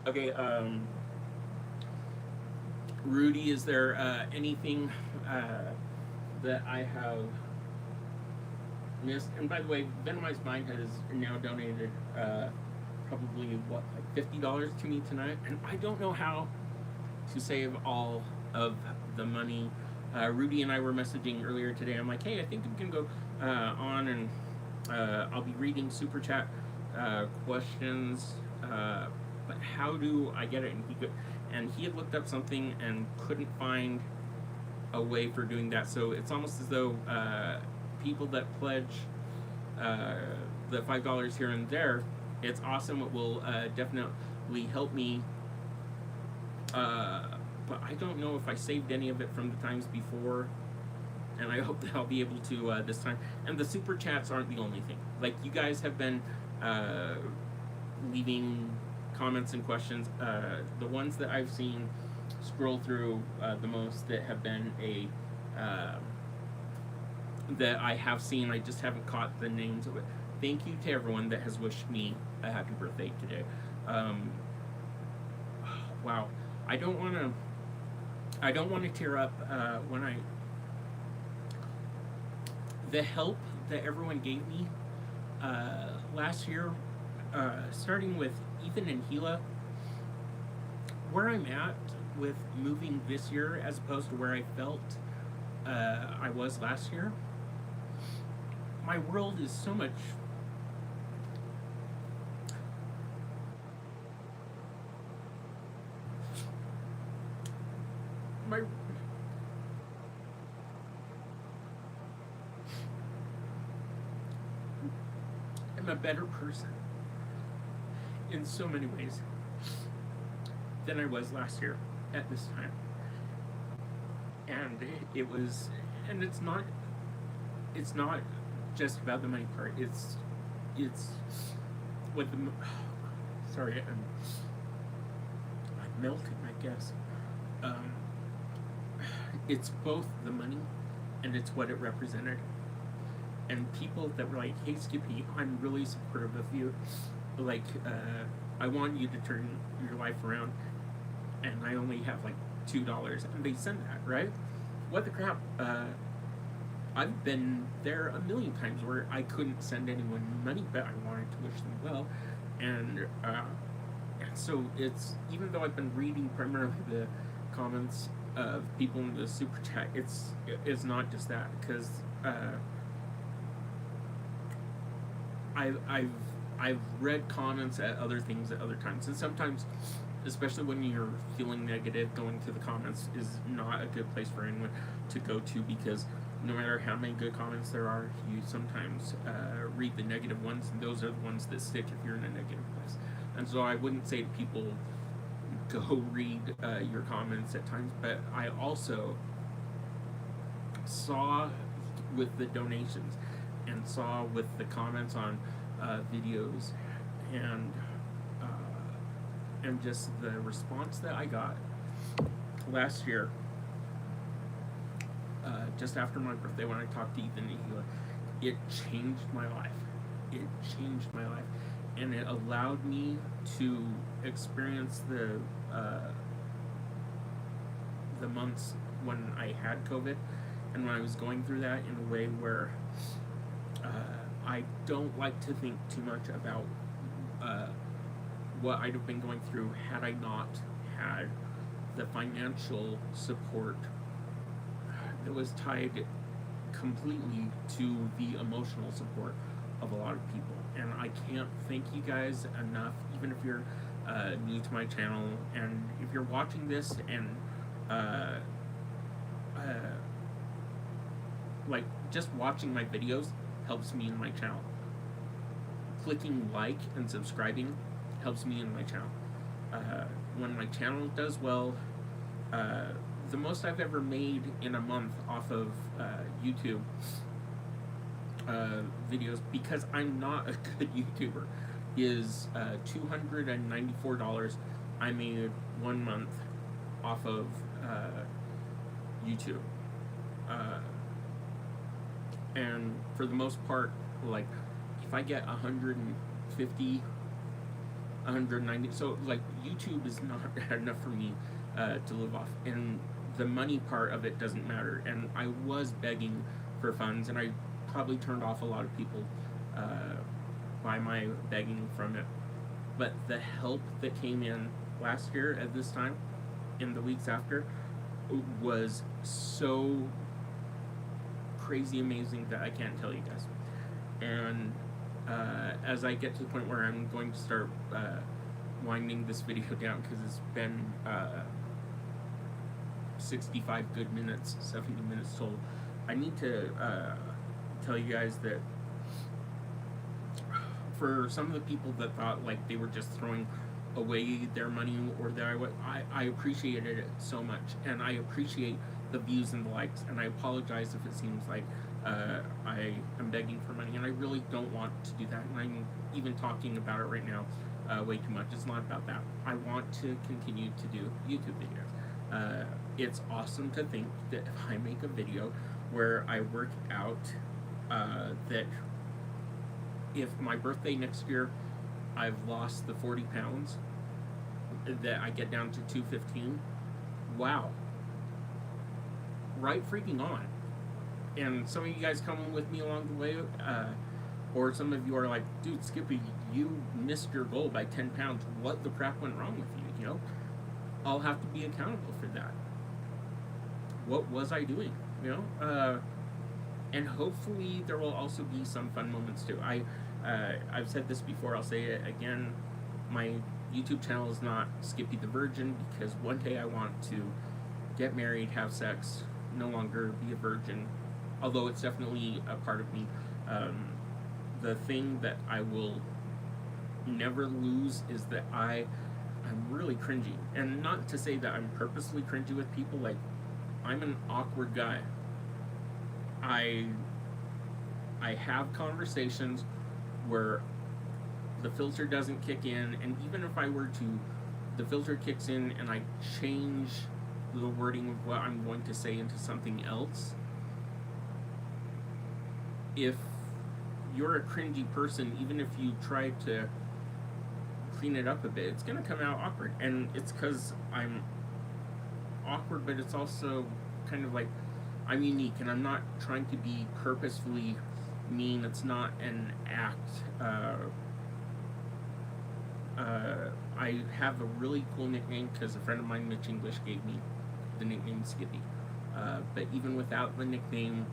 Okay, Rudy, is there anything that I have missed? And by the way, Venomized Mind has now donated probably like $50 to me tonight, and I don't know how to save all of the money. Rudy and I were messaging earlier today. I'm like, hey, I think we can go on and I'll be reading super chat questions. But how do I get it? And he had looked up something and couldn't find a way for doing that. So it's almost as though people that pledge the $5 here and there, it's awesome. It will definitely help me. But I don't know if I saved any of it from the times before, and I hope that I'll be able to this time. And the super chats aren't the only thing. Like, you guys have been leaving comments and questions. The ones that I've seen scroll through the most that have been that I have seen, I just haven't caught the names of it. Thank you to everyone that has wished me a happy birthday today. Wow, I don't want to tear up when the help that everyone gave me last year, starting with Ethan and Gila, where I'm at with moving this year as opposed to where I felt I was last year. My world is so much I'm a better person in so many ways than I was last year at this time. And it's not just about the money part. It's what the sorry, I'm melting, I guess. It's both the money and it's what it represented. And people that were like, hey Skippy, I'm really supportive of you. Like, I want you to turn your life around, and I only have like $2. And they send that, right? What the crap? I've been there a million times where I couldn't send anyone money, but I wanted to wish them well. And so it's, even though I've been reading primarily the comments of people in the super chat, it's not just that, because I've read comments at other things at other times, and sometimes, especially when you're feeling negative, going to the comments is not a good place for anyone to go to, because no matter how many good comments there are, you sometimes read the negative ones, and those are the ones that stick if you're in a negative place. And so I wouldn't say to people, go read your comments at times, but I also saw with the donations and saw with the comments on videos and just the response that I got last year, just after my birthday, when I talked to Ethan and Gila, it changed my life. It changed my life, and it allowed me to experience the months when I had COVID and when I was going through that in a way where I don't like to think too much about what I'd have been going through had I not had the financial support that was tied completely to the emotional support of a lot of people. And I can't thank you guys enough, even if you're new to my channel, and if you're watching this and like, just watching my videos helps me in my channel. Clicking like and subscribing helps me in my channel. When my channel does well, the most I've ever made in a month off of YouTube videos, because I'm not a good YouTuber, is $294 I made 1 month off of YouTube. And for the most part, like, if I get 150, 190, so like YouTube is not enough for me to live off, and the money part of it doesn't matter. And I was begging for funds, and I probably turned off a lot of people by my begging from it. But the help that came in last year at this time, in the weeks after, was so crazy amazing that I can't tell you guys. And as I get to the point where I'm going to start winding this video down, because it's been 65 good minutes, 70 minutes total, I need to tell you guys that for some of the people that thought like they were just throwing away their money, or that I appreciated it so much, and I appreciate the views and the likes, and I apologize if it seems like I am begging for money, and I really don't want to do that, and I'm even talking about it right now way too much. It's not about that. I want to continue to do YouTube videos. It's awesome to think that if I make a video where I work out, that if my birthday next year I've lost the 40 pounds, that I get down to 215. Wow. Right freaking on. And some of you guys come with me along the way, or some of you are like, dude, Skippy, you missed your goal by 10 pounds. What the crap went wrong with you, you know? I'll have to be accountable for that. What was I doing, you know? And hopefully there will also be some fun moments too. I've said this before, I'll say it again. My YouTube channel is not Skippy the Virgin, because one day I want to get married, have sex, no longer be a virgin, although it's definitely a part of me. The thing that I will never lose is that I'm really cringy. And not to say that I'm purposely cringy with people, like, I'm an awkward guy. I have conversations where the filter doesn't kick in, and even if I were to, the filter kicks in and I change the wording of what I'm going to say into something else. If you're a cringy person, even if you try to clean it up a bit, it's gonna come out awkward. And it's because I'm awkward, but it's also kind of like I'm unique, and I'm not trying to be purposefully mean. It's not an act. I have a really cool nickname because a friend of mine, Mitch English, gave me the nickname Skippy. But even without the nickname,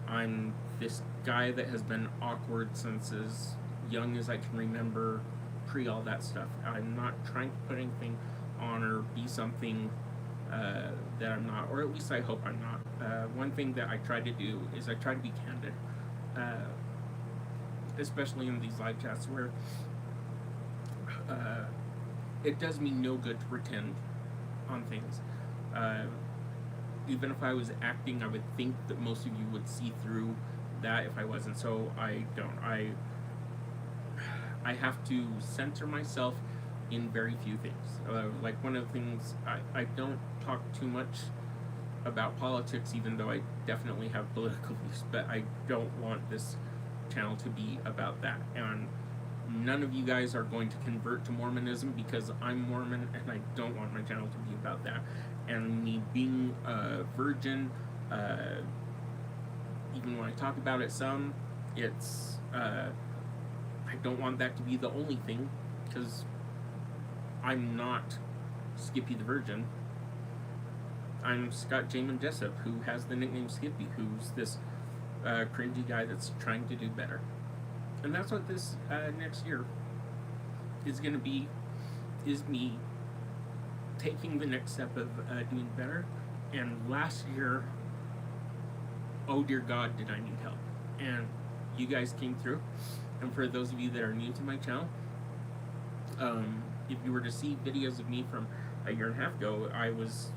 I'm this guy that has been awkward since as young as I can remember, pre all that stuff. I'm not trying to put anything on or be something that I'm not, or at least I hope I'm not. One thing that I try to do is I try to be candid, especially in these live chats where it does me no good to pretend on things. Even if I was acting, I would think that most of you would see through that if I wasn't, so I don't. I have to censor myself in very few things. Like one of the things, I don't talk too much about politics, even though I definitely have political views, but I don't want this channel to be about that. And none of you guys are going to convert to Mormonism because I'm Mormon, and I don't want my channel to be about that. And me being a virgin, even when I talk about it some, it's, I don't want that to be the only thing, because I'm not Skippy the Virgin. I'm Scott Jamin Jessup, who has the nickname Skippy, who's this cringy guy that's trying to do better. And that's what this next year is going to be, is me taking the next step of doing better. And last year, oh dear God, did I need help. And you guys came through. And for those of you that are new to my channel, if you were to see videos of me from a year and a half ago, I was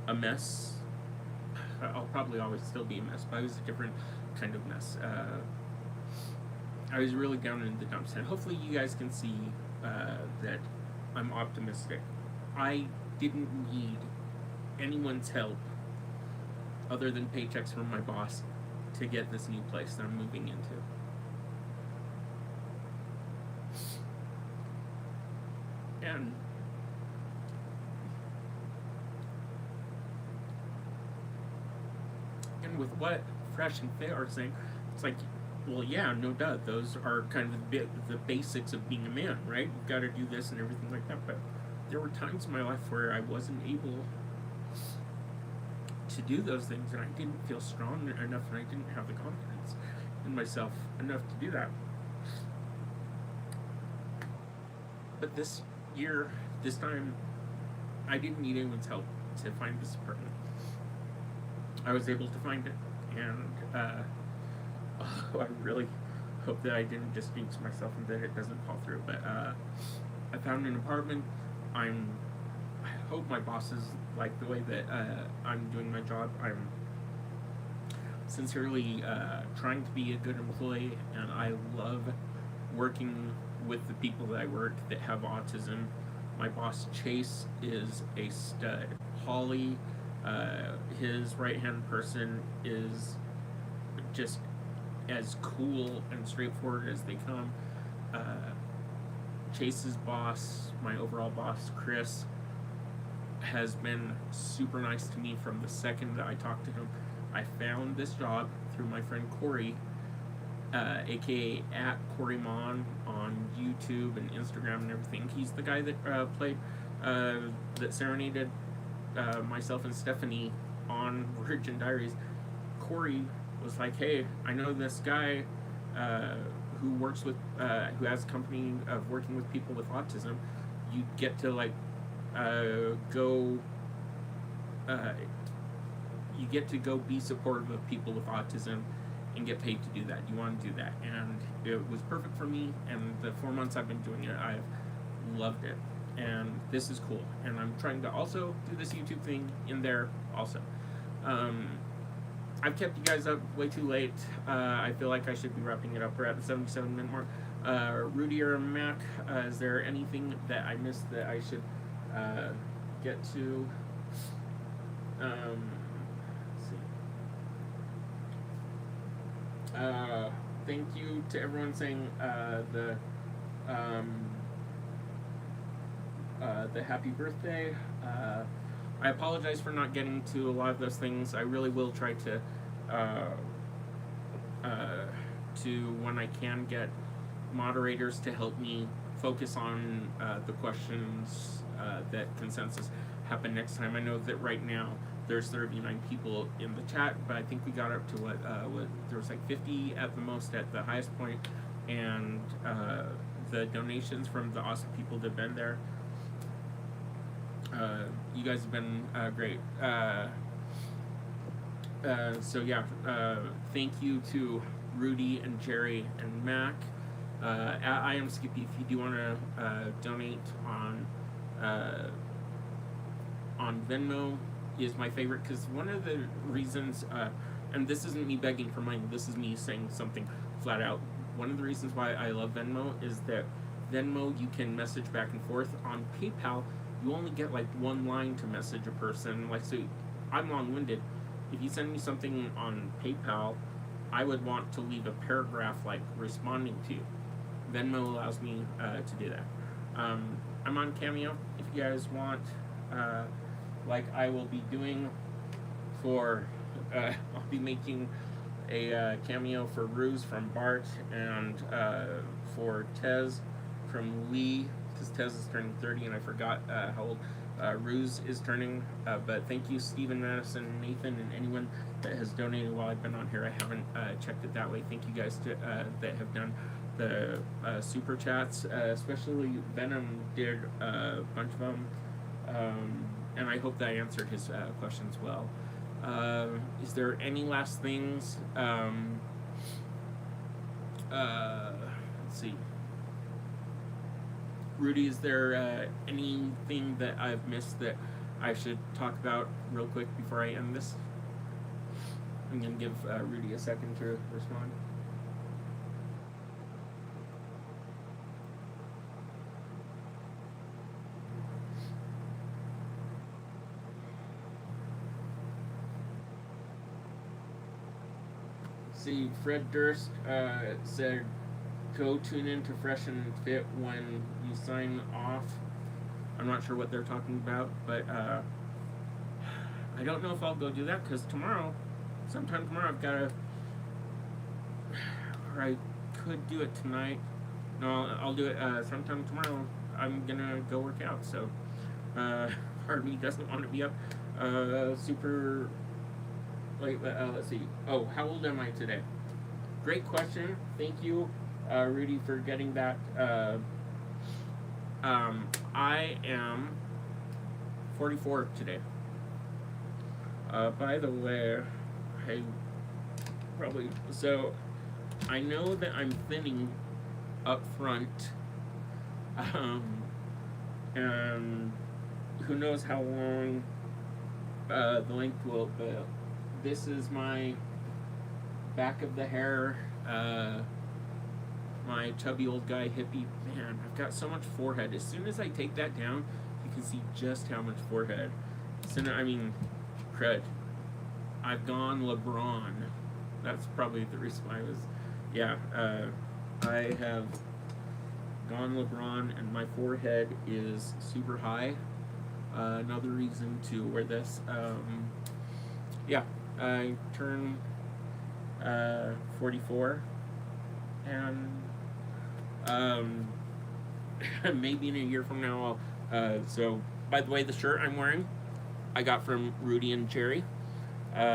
a mess. I'll probably always still be a mess, but I was a different kind of mess. I was really down in the dumps, and hopefully you guys can see that I'm optimistic. I didn't need anyone's help other than paychecks from my boss to get this new place that I'm moving into. And with what Fresh and Fit are saying, it's like, well, yeah, no duh, those are kind of the basics of being a man, right? You've got to do this and everything like that. But there were times in my life where I wasn't able to do those things, and I didn't feel strong enough, and I didn't have the confidence in myself enough to do that. But this year, this time, I didn't need anyone's help to find this apartment. I was able to find it, and I really hope that I didn't just jinx myself and that it doesn't fall through. But I found an apartment. I hope my bosses like the way that I'm doing my job. I'm sincerely trying to be a good employee, and I love working with the people that I work that have autism. My boss Chase is a stud. Holly, his right-hand person, is just as cool and straightforward as they come. Chase's boss, my overall boss, Chris, has been super nice to me from the second that I talked to him. I found this job through my friend Corey, aka at Corey Mon on YouTube and Instagram and everything. He's the guy that played, that serenaded myself and Stephanie on Virgin Diaries. Corey was like, hey, I know this guy who works with, who has a company of working with people with autism. You get to you get to go be supportive of people with autism and get paid to do that. You want to do that, and it was perfect for me. And the 4 months I've been doing it, I've loved it, and this is cool. And I'm trying to also do this YouTube thing in there also. I've kept you guys up way too late. I feel like I should be wrapping it up. We're at the 77-minute mark. Rudy or Mac, is there anything that I missed that I should get to? Let's see. Thank you to everyone saying the happy birthday. I apologize for not getting to a lot of those things. I really will try to when I can, get moderators to help me focus on the questions that consensus happen next time. I know that right now there's 39 people in the chat, but I think we got up to what there was like 50 at the most at the highest point, and the donations from the awesome people that have been there. You guys have been great. So yeah, thank you to Rudy and Jerry and Mac. I am Skippy. If you do want to donate on Venmo, is my favorite, because one of the reasons, and this isn't me begging for money, this is me saying something flat out. One of the reasons why I love Venmo is that Venmo, you can message back and forth. On PayPal, you only get like one line to message a person. Like, so I'm long-winded. If you send me something on PayPal, I would want to leave a paragraph like responding to you. Venmo allows me to do that. I'm on Cameo if you guys want, like I will be doing for, I'll be making a cameo for Ruse from Bart, and for Tez from Lee, because Tez is turning 30 and I forgot how old Ruse is turning. But thank you, Stephen, Madison, Nathan, and anyone that has donated while I've been on here. I haven't checked it that way. Thank you guys that have done the super chats, especially Venom did a bunch of them, and I hope that I answered his questions well. Is there any last things? Let's see. Rudy, is there anything that I've missed that I should talk about real quick before I end this? I'm going to give Rudy a second to respond. see, Fred Durst said, go tune into Fresh and Fit when you sign off. I'm not sure what they're talking about, but I don't know if I'll go do that because sometime tomorrow, I've got to, or I could do it tonight. No, I'll do it sometime tomorrow. I'm gonna go work out, so part of me doesn't want to be up super late. Let's see. Oh, how old am I today? Great question. Thank you, Rudy, for getting that. I am 44 today. By the way, I know that I'm thinning up front, and who knows how long the length will, but this is my back of the hair, my chubby old guy hippie. Man, I've got so much forehead. As soon as I take that down, you can see just how much forehead. Crud. I've gone LeBron. That's probably the reason why I was, I have gone LeBron, and my forehead is super high. Another reason to wear this. I turn 44, and maybe in a year from now so by the way, the shirt I'm wearing I got from Rudy and Jerry.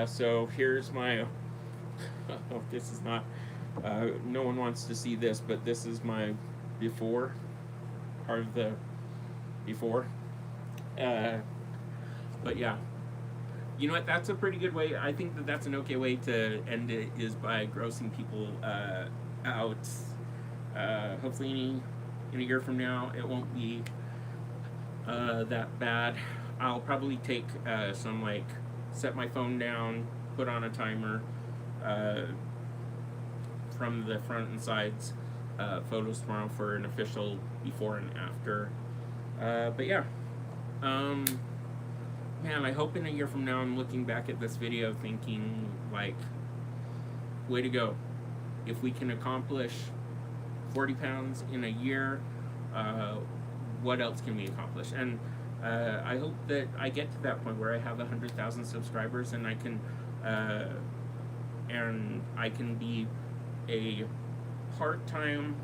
So here's my this is not no one wants to see this, but this is my before, part of the before. But yeah, you know what, that's a pretty good way. I think that's an okay way to end it, is by grossing people out. Hopefully in a year from now it won't be that bad. I'll probably take set my phone down, put on a timer, from the front and sides photos tomorrow for an official before and after. But yeah, man, I hope in a year from now I'm looking back at this video thinking like, way to go. If we can accomplish 40 pounds in a year, what else can we accomplish? And I hope that I get to that point where I have 100,000 subscribers and I can be a part-time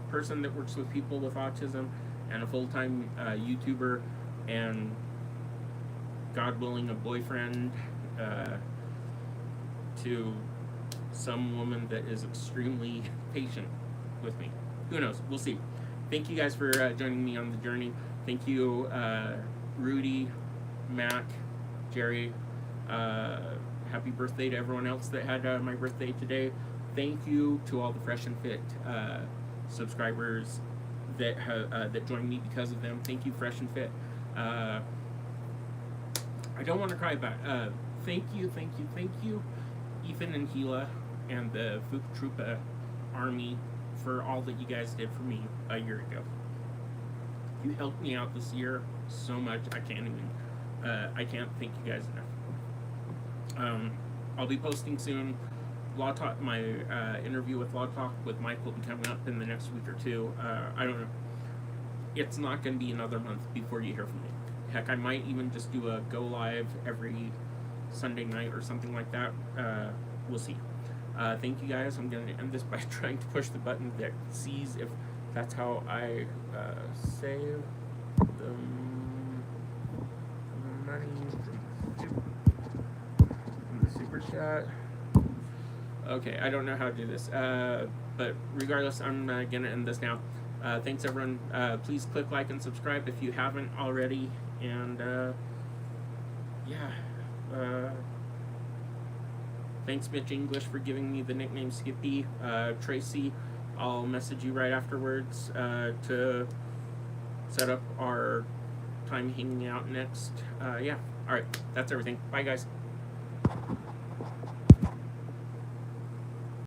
person that works with people with autism and a full-time YouTuber, and God willing, a boyfriend to some woman that is extremely patient with me. Who knows? We'll see. Thank you guys for joining me on the journey. Thank you, Rudy, Matt, Jerry. Happy birthday to everyone else that had my birthday today. Thank you to all the Fresh and Fit subscribers that joined me because of them. Thank you, Fresh and Fit. I don't want to cry about it. Thank you, Ethan and Gila and the Fukutroopa Army for all that you guys did for me a year ago. You helped me out this year so much. I can't thank you guys enough. I'll be posting soon. Law Talk, my interview with Law Talk with Mike will be coming up in the next week or two. I don't know. It's not going to be another month before you hear from me. Heck, I might even just do a go live every Sunday night or something like that. We'll see. Thank you guys. I'm going to end this by trying to push the button that sees if that's how I save the money from the super chat. Okay, I don't know how to do this, but regardless, I'm gonna end this now. Thanks everyone. Please click like and subscribe if you haven't already, and thanks Mitch English for giving me the nickname Skippy. Tracy, I'll message you right afterwards to set up our time hanging out next. Alright, that's everything. Bye guys.